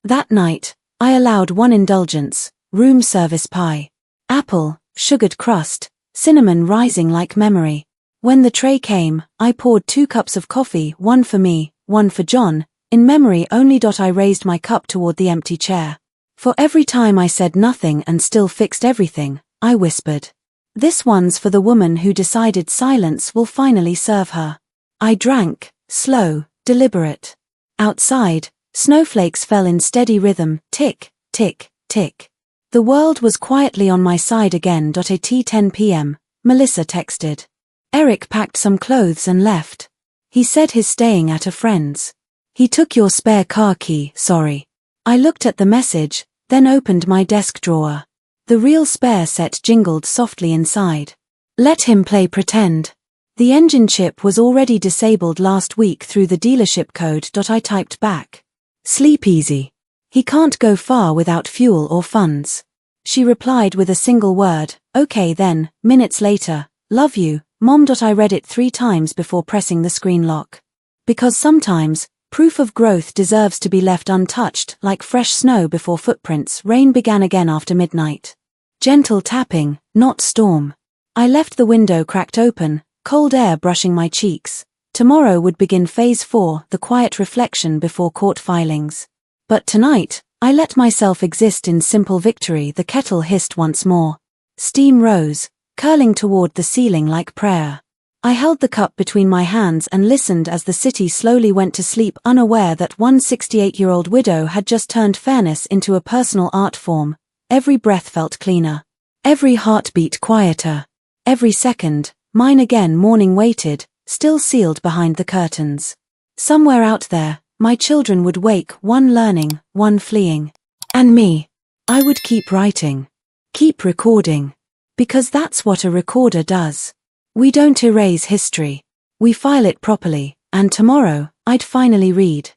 That night, I allowed one indulgence, room service pie. Apple, sugared crust, cinnamon rising like memory. When the tray came, I poured 2 cups of coffee, one for me, one for John, in memory only. I raised my cup toward the empty chair. For every time I said nothing and still fixed everything, I whispered. This one's for the woman who decided silence will finally serve her. I drank, slow, deliberate. Outside, snowflakes fell in steady rhythm, tick, tick, tick. The world was quietly on my side again. At 10 p.m., Melissa texted. Eric packed some clothes and left. He said he's staying at a friend's. He took your spare car key, sorry. I looked at the message, then opened my desk drawer. The real spare set jingled softly inside. Let him play pretend. The engine chip was already disabled last week through the dealership code. I typed back. Sleep easy. He can't go far without fuel or funds. She replied with a single word, okay then. Minutes later, love you, Mom. I read it 3 times before pressing the screen lock. Because sometimes, proof of growth deserves to be left untouched, like fresh snow before footprints. Rain began again after midnight. Gentle tapping, not storm. I left the window cracked open, cold air brushing my cheeks. Tomorrow would begin phase 4, the quiet reflection before court filings. But tonight, I let myself exist in simple victory. The kettle hissed once more. Steam rose, curling toward the ceiling like prayer. I held the cup between my hands and listened as the city slowly went to sleep, unaware that one 68-year-old widow had just turned fairness into a personal art form. Every breath felt cleaner. Every heartbeat quieter. Every second, mine again. Morning waited, still sealed behind the curtains. Somewhere out there, my children would wake, one learning, one fleeing. And me. I would keep writing. Keep recording. Because that's what a recorder does. We don't erase history. We file it properly, and tomorrow, I'd finally read.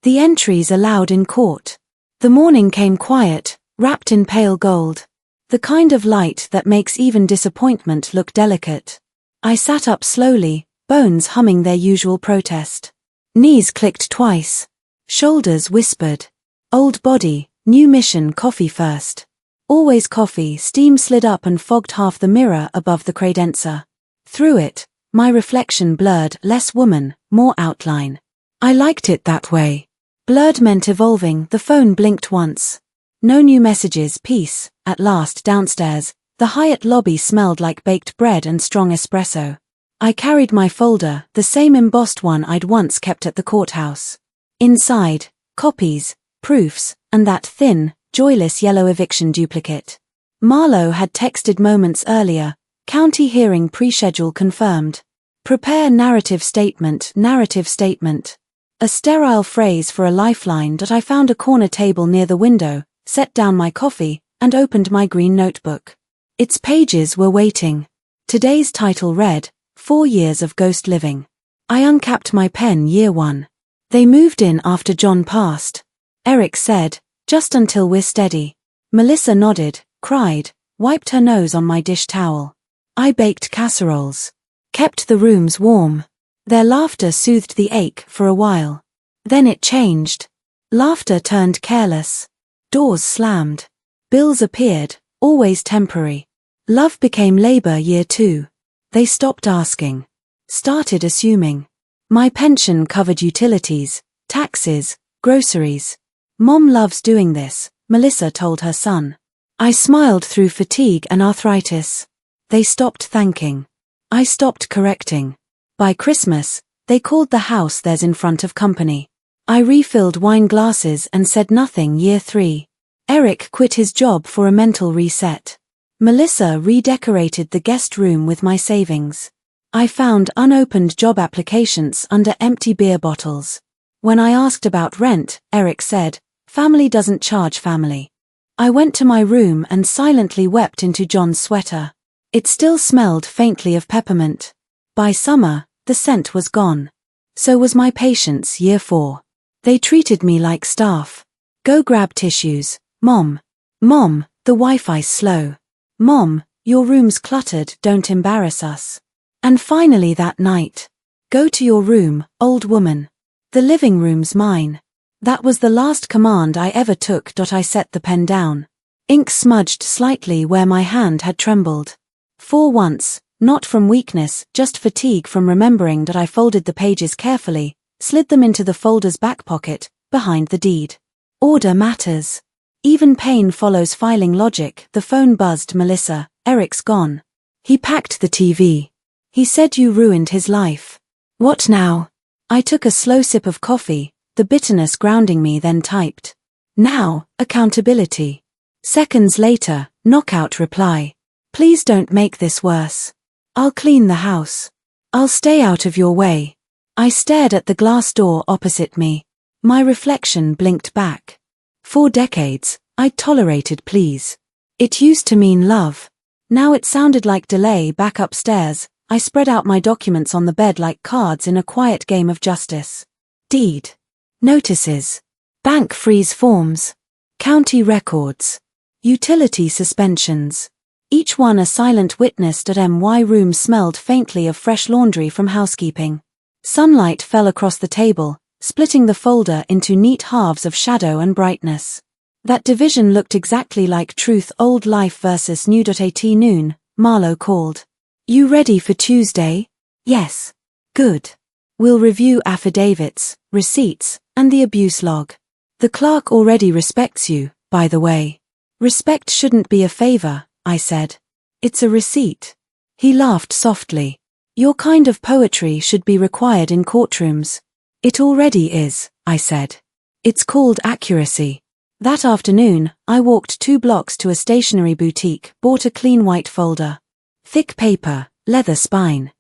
The entries aloud in court. The morning came quiet, wrapped in pale gold. The kind of light that makes even disappointment look delicate. I sat up slowly, bones humming their usual protest. Knees clicked twice. Shoulders whispered. Old body, new mission. Coffee first. Always coffee. Steam slid up and fogged half the mirror above the credenza. Through it, my reflection blurred, less woman, more outline. I liked it that way. Blurred meant evolving. The phone blinked once. No new messages. Peace. At last. Downstairs, the Hyatt lobby smelled like baked bread and strong espresso. I carried my folder, the same embossed one I'd once kept at the courthouse. Inside, copies, proofs, and that thin, joyless yellow eviction duplicate. Marlowe had texted moments earlier. County hearing pre-schedule confirmed. Prepare narrative statement. Narrative statement. A sterile phrase for a lifeline. I found a corner table near the window, set down my coffee, and opened my green notebook. Its pages were waiting. Today's title read, 4 Years of Ghost Living. I uncapped my pen. Year 1. They moved in after John passed. Eric said, just until we're steady. Melissa nodded, cried, wiped her nose on my dish towel. I baked casseroles. Kept the rooms warm. Their laughter soothed the ache for a while. Then it changed. Laughter turned careless. Doors slammed. Bills appeared, always temporary. Love became labor. Year 2. They stopped asking. Started assuming. My pension covered utilities, taxes, groceries. Mom loves doing this, Melissa told her son. I smiled through fatigue and arthritis. They stopped thanking. I stopped correcting. By Christmas, they called the house theirs in front of company. I refilled wine glasses and said nothing. Year 3. Eric quit his job for a mental reset. Melissa redecorated the guest room with my savings. I found unopened job applications under empty beer bottles. When I asked about rent, Eric said, "Family doesn't charge family." I went to my room and silently wept into John's sweater. It still smelled faintly of peppermint. By summer, the scent was gone. So was my patience year 4. They treated me like staff. "Go grab tissues, Mom. Mom, the Wi-Fi's slow. Mom, your room's cluttered, don't embarrass us." And finally that night, "Go to your room, old woman. The living room's mine." That was the last command I ever took. I set the pen down. Ink smudged slightly where my hand had trembled. For once, not from weakness, just fatigue from remembering that I folded the pages carefully, slid them into the folder's back pocket, behind the deed. Order matters. Even pain follows filing logic. The phone buzzed. "Melissa, Eric's gone. He packed the TV. He said you ruined his life." "What now?" I took a slow sip of coffee, the bitterness grounding me, then typed, "Now, accountability." Seconds later, knockout reply. "Please don't make this worse. I'll clean the house. I'll stay out of your way." I stared at the glass door opposite me. My reflection blinked back. For decades, I'd tolerated please. It used to mean love. Now it sounded like delay. Back upstairs, I spread out my documents on the bed like cards in a quiet game of justice. Deed. Notices. Bank freeze forms. County records. Utility suspensions. Each one a silent witness. My room smelled faintly of fresh laundry from housekeeping. Sunlight fell across the table, splitting the folder into neat halves of shadow and brightness. That division looked exactly like truth. Old life versus new. At noon, Marlowe called. "You ready for Tuesday?" "Yes." "Good. We'll review affidavits, receipts, and the abuse log. The clerk already respects you, by the way." "Respect shouldn't be a favor," I said. "It's a receipt." He laughed softly. "Your kind of poetry should be required in courtrooms." "It already is," I said. "It's called accuracy." That afternoon, I walked 2 blocks to a stationery boutique, bought a clean white folder. Thick paper, leather spine.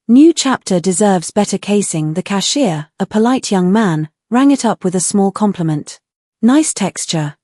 "New chapter deserves better casing." The cashier, a polite young man, rang it up with a small compliment. "Nice texture,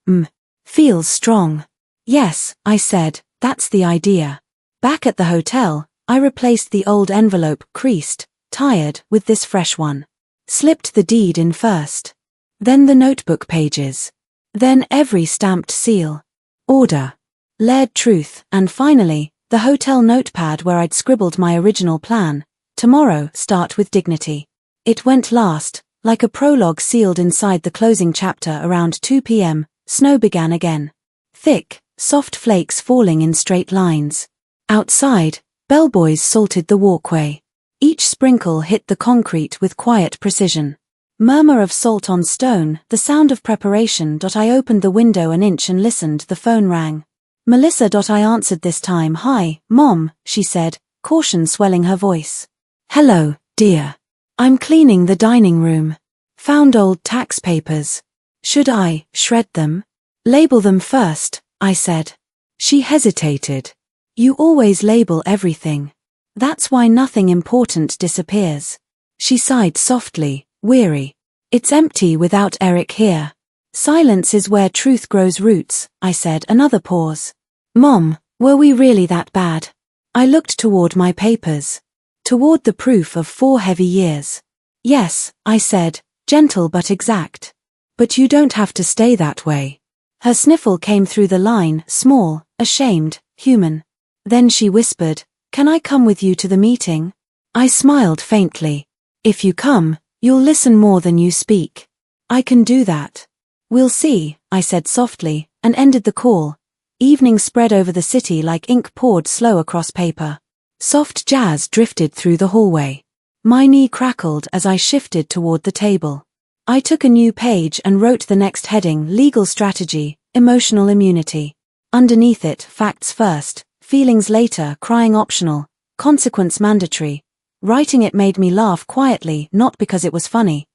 feels strong." "Yes," I said, "that's the idea." Back at the hotel, I replaced the old envelope, creased, tired, with this fresh one. Slipped the deed in first. Then the notebook pages. Then every stamped seal. Order. Layered truth, and finally, the hotel notepad where I'd scribbled my original plan. "Tomorrow, start with dignity." It went last, like a prologue sealed inside the closing chapter. Around 2 p.m., snow began again. Thick, soft flakes falling in straight lines. Outside, bellboys salted the walkway. Each sprinkle hit the concrete with quiet precision. Murmur of salt on stone, the sound of preparation. I opened the window an inch and listened. The phone rang. "Melissa." I answered this time. "Hi, Mom," she said, caution swelling her voice. "Hello, dear. I'm cleaning the dining room. Found old tax papers. Should I shred them? Label them first," I said. She hesitated. "You always label everything. That's why nothing important disappears." She sighed softly, weary. "It's empty without Eric here." "Silence is where truth grows roots," I said. Another pause. "Mom, were we really that bad?" I looked toward my papers. Toward the proof of 4 heavy years. "Yes," I said, gentle but exact. "But you don't have to stay that way." Her sniffle came through the line, small, ashamed, human. Then she whispered, "Can I come with you to the meeting?" I smiled faintly. "If you come, you'll listen more than you speak." "I can do that." "We'll see," I said softly, and ended the call. Evening spread over the city like ink poured slow across paper. Soft jazz drifted through the hallway. My knee crackled as I shifted toward the table. I took a new page and wrote the next heading: Legal Strategy, Emotional Immunity. Underneath it, facts first, feelings later, crying optional, consequence mandatory. Writing it made me laugh quietly, not because it was funny,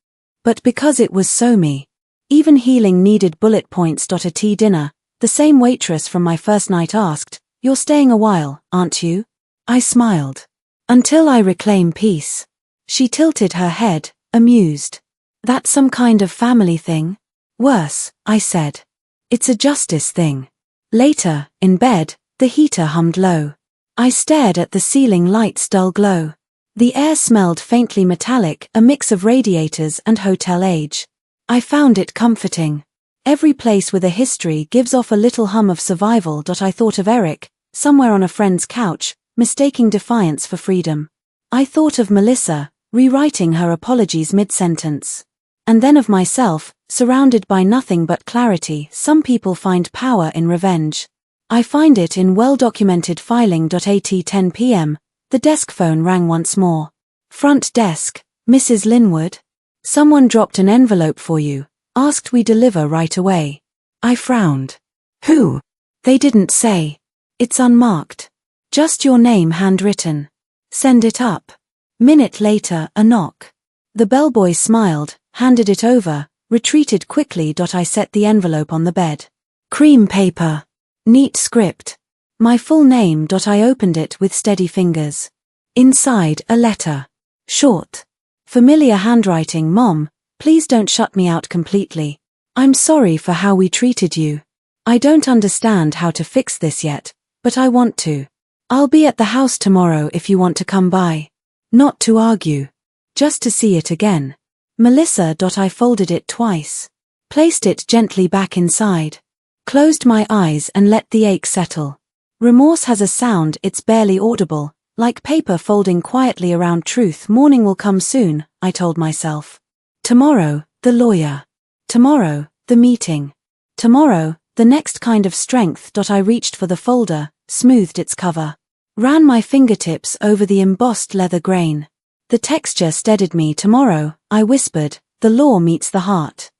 but because it was so me. Even healing needed bullet points. At tea dinner, the same waitress from my first night asked, "You're staying a while, aren't you?" I smiled. Until I reclaim peace. She tilted her head, amused. That's some kind of family thing? Worse, I said. It's a justice thing. Later, in bed, the heater hummed low. I stared at the ceiling light's dull glow. The air smelled faintly metallic, a mix of radiators and hotel age. I found it comforting. Every place with a history gives off a little hum of survival. I thought of Eric, somewhere on a friend's couch, mistaking defiance for freedom. I thought of Melissa, rewriting her apologies mid-sentence. And then of myself, surrounded by nothing but clarity. Some people find power in revenge. I find it in well-documented filing. At 10 p.m., the desk phone rang once more. Front desk, Mrs. Linwood? Someone dropped an envelope for you, asked we deliver right away. I frowned. Who? They didn't say. It's unmarked. Just your name handwritten. Send it up. Minute later, a knock. The bellboy smiled, handed it over, retreated quickly. I set the envelope on the bed. Cream paper. Neat script. My full name. I opened it with steady fingers. Inside, a letter. Short. Familiar handwriting. Mom, please don't shut me out completely. I'm sorry for how we treated you. I don't understand how to fix this yet, but I want to. I'll be at the house tomorrow if you want to come by. Not to argue. Just to see it again. Melissa. I folded it twice. Placed it gently back inside. Closed my eyes and let the ache settle. Remorse has a sound, it's barely audible, like paper folding quietly around truth. Morning will come soon, I told myself. Tomorrow, the lawyer. Tomorrow, the meeting. Tomorrow, the next kind of strength. I reached for the folder, smoothed its cover. Ran my fingertips over the embossed leather grain. The texture steadied me. Tomorrow, I whispered, the law meets the heart.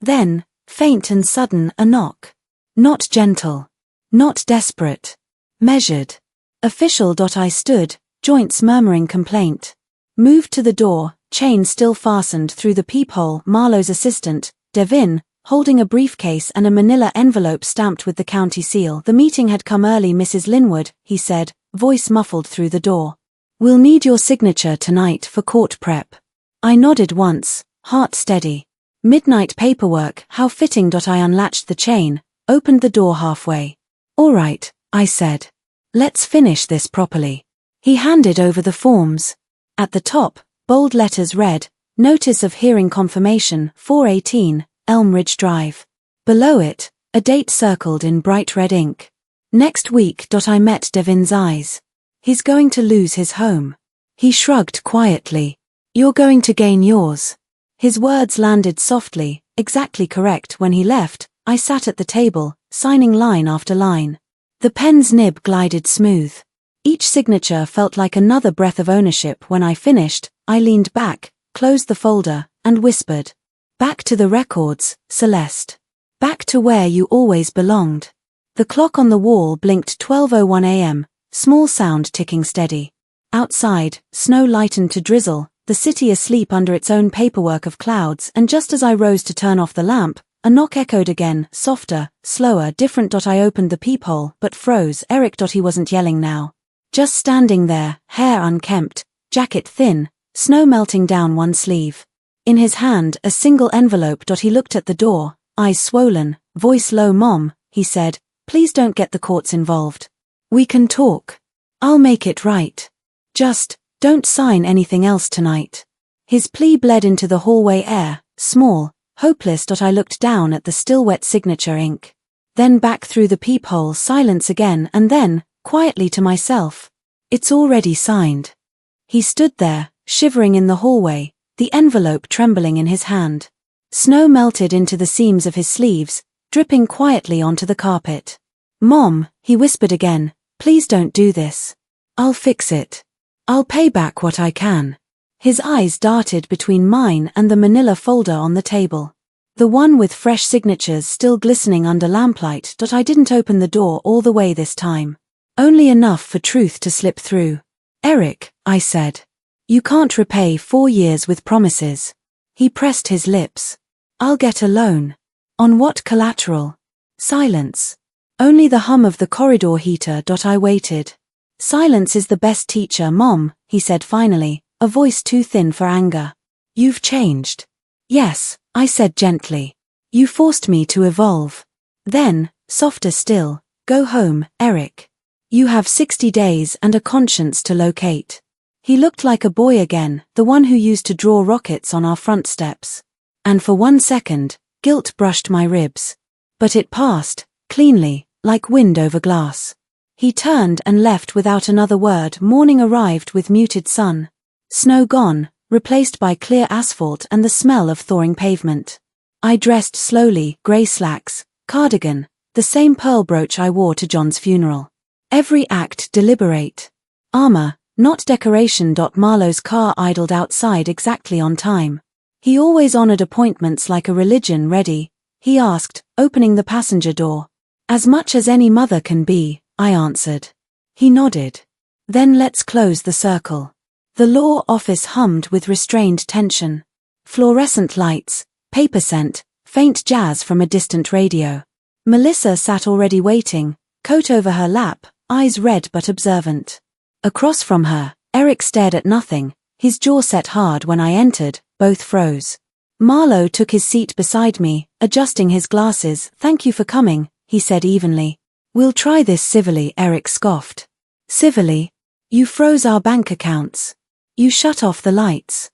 Then, faint and sudden, a knock. Not gentle. Not desperate. Measured. Official. I stood, joints murmuring complaint. Moved to the door, chain still fastened through the peephole. Marlowe's assistant, Devin, holding a briefcase and a manila envelope stamped with the county seal. The meeting had come early. Mrs. Linwood, he said, voice muffled through the door. We'll need your signature tonight for court prep. I nodded once, heart steady. Midnight paperwork, how fitting. I unlatched the chain, opened the door halfway. All right, I said. Let's finish this properly. He handed over the forms. At the top, bold letters read, Notice of Hearing Confirmation, 418, Elm Ridge Drive. Below it, a date circled in bright red ink. Next week. I met Devin's eyes. He's going to lose his home. He shrugged quietly. You're going to gain yours. His words landed softly, exactly correct. When he left, I sat at the table, signing line after line. The pen's nib glided smooth. Each signature felt like another breath of ownership. When I finished, I leaned back, closed the folder, and whispered. Back to the records, Celeste. Back to where you always belonged. The clock on the wall blinked 12:01 a.m., small sound ticking steady. Outside, snow lightened to drizzle, the city asleep under its own paperwork of clouds, and just as I rose to turn off the lamp, a knock echoed again, softer, slower, different. I opened the peephole, but froze. Eric. He wasn't yelling now. Just standing there, hair unkempt, jacket thin, snow melting down one sleeve. In his hand, a single envelope. He looked at the door, eyes swollen, voice low. Mom, he said, please don't get the courts involved. We can talk. I'll make it right. Just, don't sign anything else tonight. His plea bled into the hallway air, small, hopeless. I looked down at the still wet signature ink. Then back through the peephole. Silence again, and then, quietly to myself. It's already signed. He stood there, shivering in the hallway, the envelope trembling in his hand. Snow melted into the seams of his sleeves, dripping quietly onto the carpet. Mom, he whispered again, please don't do this. I'll fix it. I'll pay back what I can. His eyes darted between mine and the manila folder on the table. The one with fresh signatures still glistening under lamplight. I didn't open the door all the way this time. Only enough for truth to slip through. Eric, I said. You can't repay 4 years with promises. He pressed his lips. I'll get a loan. On what collateral? Silence. Only the hum of the corridor heater. I waited. Silence is the best teacher, Mom, he said finally, a voice too thin for anger. You've changed. Yes, I said gently. You forced me to evolve. Then, softer still, go home, Eric. You have 60 days and a conscience to locate. He looked like a boy again, the one who used to draw rockets on our front steps. And for 1 second, guilt brushed my ribs. But it passed, cleanly, like wind over glass. He turned and left without another word. Morning arrived with muted sun. Snow gone, replaced by clear asphalt and the smell of thawing pavement. I dressed slowly, grey slacks, cardigan, the same pearl brooch I wore to John's funeral. Every act deliberate. Armor, not decoration. Marlowe's car idled outside exactly on time. He always honored appointments like a religion. Ready? He asked, opening the passenger door. As much as any mother can be, I answered. He nodded. Then let's close the circle. The law office hummed with restrained tension. Fluorescent lights, paper scent, faint jazz from a distant radio. Melissa sat already waiting, coat over her lap, eyes red but observant. Across from her, Eric stared at nothing, his jaw set hard. When I entered, both froze. Marlowe took his seat beside me, adjusting his glasses. Thank you for coming, he said evenly. We'll try this civilly, Eric scoffed. Civilly? You froze our bank accounts. You shut off the lights.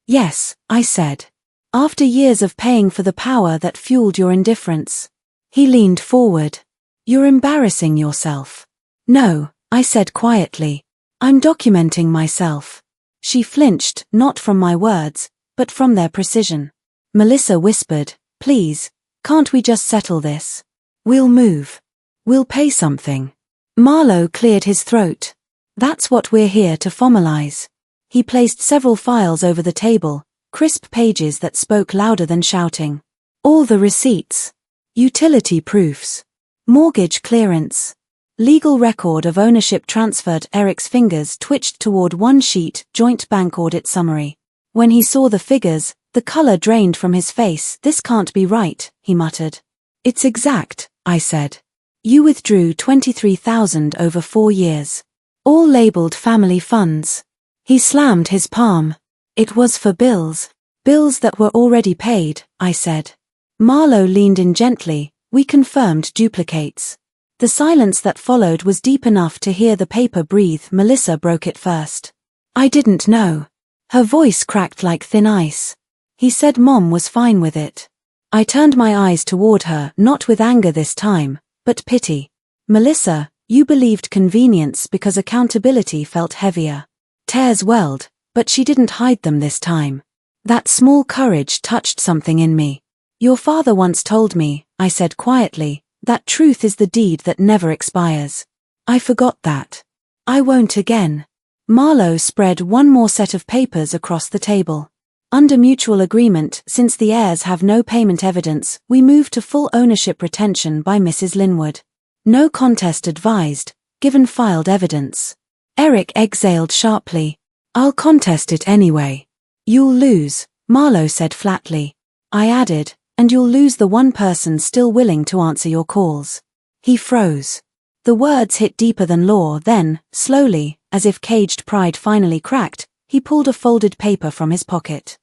Yes, I said. After years of paying for the power that fueled your indifference. He leaned forward. You're embarrassing yourself. No, I said quietly. I'm documenting myself. She flinched, not from my words, but from their precision. Melissa whispered, please, can't we just settle this? We'll move. We'll pay something. Marlowe cleared his throat. That's what we're here to formalize. He placed several files over the table, crisp pages that spoke louder than shouting. All the receipts. Utility proofs. Mortgage clearance. Legal record of ownership transferred. Eric's fingers twitched toward one sheet, joint bank audit summary. When he saw the figures, the color drained from his face. This can't be right, he muttered. It's exact, I said. You withdrew $23,000 over 4 years. All labeled family funds. He slammed his palm. It was for bills. Bills that were already paid, I said. Marlowe leaned in gently. We confirmed duplicates. The silence that followed was deep enough to hear the paper breathe. Melissa broke it first. I didn't know. Her voice cracked like thin ice. He said Mom was fine with it. I turned my eyes toward her, not with anger this time, but pity. Melissa, you believed convenience because accountability felt heavier. Tears welled, but she didn't hide them this time. That small courage touched something in me. Your father once told me, I said quietly, that truth is the deed that never expires. I forgot that. I won't again. Marlowe spread one more set of papers across the table. Under mutual agreement, since the heirs have no payment evidence, we move to full ownership retention by Mrs. Linwood. No contest advised, given filed evidence. Eric exhaled sharply. I'll contest it anyway. You'll lose, Marlowe said flatly. I added, and you'll lose the one person still willing to answer your calls. He froze. The words hit deeper than law. Then, slowly, as if caged pride finally cracked, he pulled a folded paper from his pocket.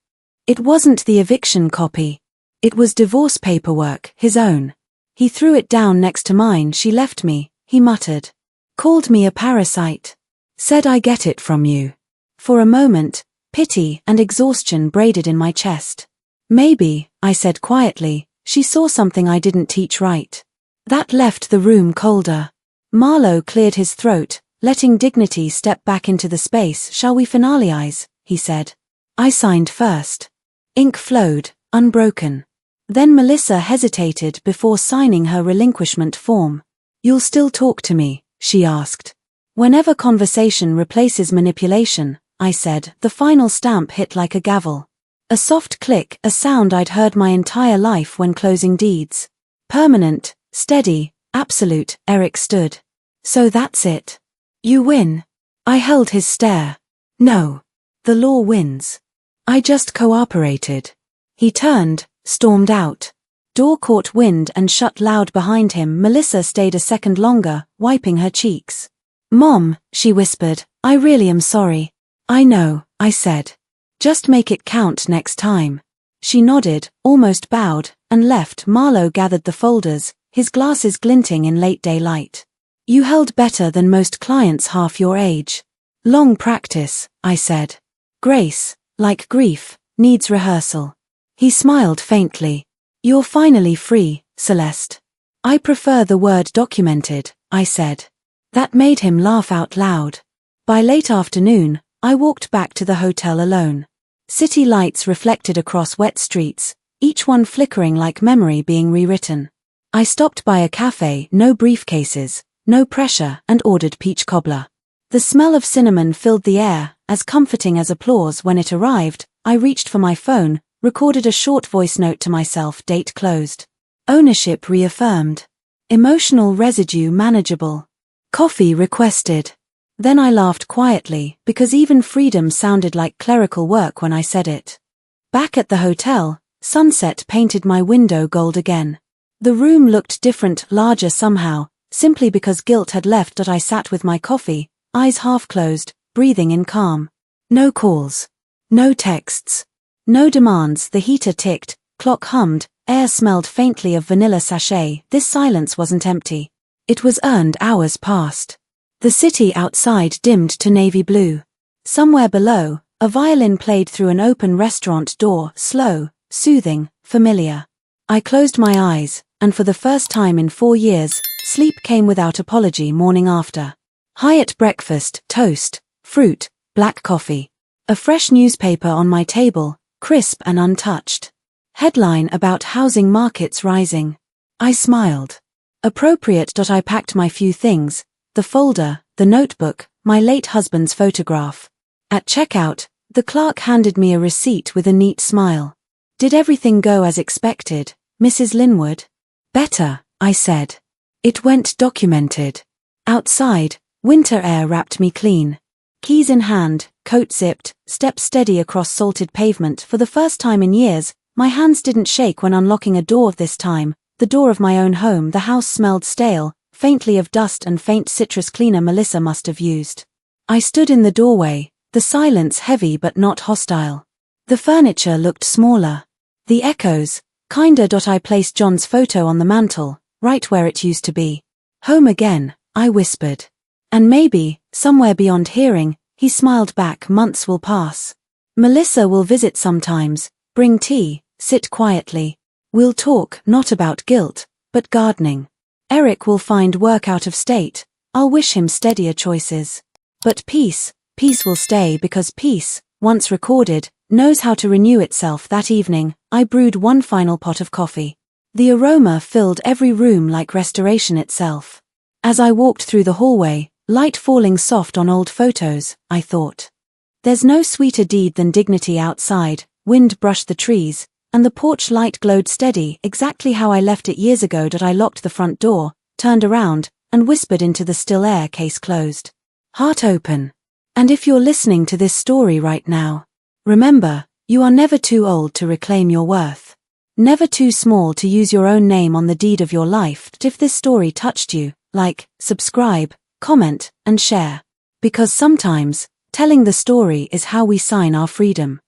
It wasn't the eviction copy. It was divorce paperwork, his own. He threw it down next to mine. She left me, he muttered. Called me a parasite. Said I get it from you. For a moment, pity and exhaustion braided in my chest. Maybe, I said quietly, she saw something I didn't teach right. That left the room colder. Marlowe cleared his throat, letting dignity step back into the space. Shall we finalize? He said. I signed first. Ink flowed, unbroken. Then Melissa hesitated before signing her relinquishment form. You'll still talk to me, she asked. Whenever conversation replaces manipulation, I said. The final stamp hit like a gavel. A soft click, a sound I'd heard my entire life when closing deeds. Permanent, steady, absolute. Eric stood. So that's it. You win. I held his stare. No. The law wins. I just cooperated. He turned, stormed out. Door caught wind and shut loud behind him. Melissa stayed a second longer, wiping her cheeks. Mom, she whispered, I really am sorry. I know, I said. Just make it count next time. She nodded, almost bowed, and left. Marlowe gathered the folders, his glasses glinting in late daylight. You held better than most clients half your age. Long practice, I said. Grace, like grief, needs rehearsal. He smiled faintly. You're finally free, Celeste. I prefer the word documented, I said. That made him laugh out loud. By late afternoon, I walked back to the hotel alone. City lights reflected across wet streets, each one flickering like memory being rewritten. I stopped by a cafe, no briefcases, no pressure, and ordered peach cobbler. The smell of cinnamon filled the air, as comforting as applause. When it arrived, I reached for my phone, recorded a short voice note to myself. Date closed. Ownership reaffirmed. Emotional residue manageable. Coffee requested. Then I laughed quietly, because even freedom sounded like clerical work when I said it. Back at the hotel, sunset painted my window gold again. The room looked different, larger somehow, simply because guilt had left. I sat with my coffee, eyes half closed, breathing in calm. No calls. No texts. No demands. The heater ticked, clock hummed, air smelled faintly of vanilla sachet. This silence wasn't empty. It was earned. Hours passed. The city outside dimmed to navy blue. Somewhere below, a violin played through an open restaurant door, slow, soothing, familiar. I closed my eyes, and for the first time in 4 years, sleep came without apology. Morning after. Hyatt breakfast, toast, fruit, black coffee. A fresh newspaper on my table, crisp and untouched. Headline about housing markets rising. I smiled. Appropriate. I packed my few things, the folder, the notebook, my late husband's photograph. At checkout, the clerk handed me a receipt with a neat smile. Did everything go as expected, Mrs. Linwood? Better, I said. It went documented. Outside, winter air wrapped me clean. Keys in hand, coat zipped, steps steady across salted pavement. For the first time in years, my hands didn't shake when unlocking a door. This time, the door of my own home. The house smelled stale, faintly of dust and faint citrus cleaner Melissa must have used. I stood in the doorway, the silence heavy but not hostile. The furniture looked smaller. The echoes, kinder. I placed John's photo on the mantel, right where it used to be. Home again, I whispered. And maybe, somewhere beyond hearing, he smiled back. Months will pass. Melissa will visit sometimes, bring tea, sit quietly. We'll talk, not about guilt, but gardening. Eric will find work out of state. I'll wish him steadier choices. But peace will stay, because peace, once recorded, knows how to renew itself. That evening, I brewed one final pot of coffee. The aroma filled every room like restoration itself. As I walked through the hallway, light falling soft on old photos, I thought. There's no sweeter deed than dignity. Outside, wind brushed the trees, and the porch light glowed steady, exactly how I left it years ago. I locked the front door, turned around, and whispered into the still air. Case closed. Heart open. And if you're listening to this story right now, remember, you are never too old to reclaim your worth. Never too small to use your own name on the deed of your life. If this story touched you, like, subscribe, comment, and share. Because sometimes, telling the story is how we sign our freedom.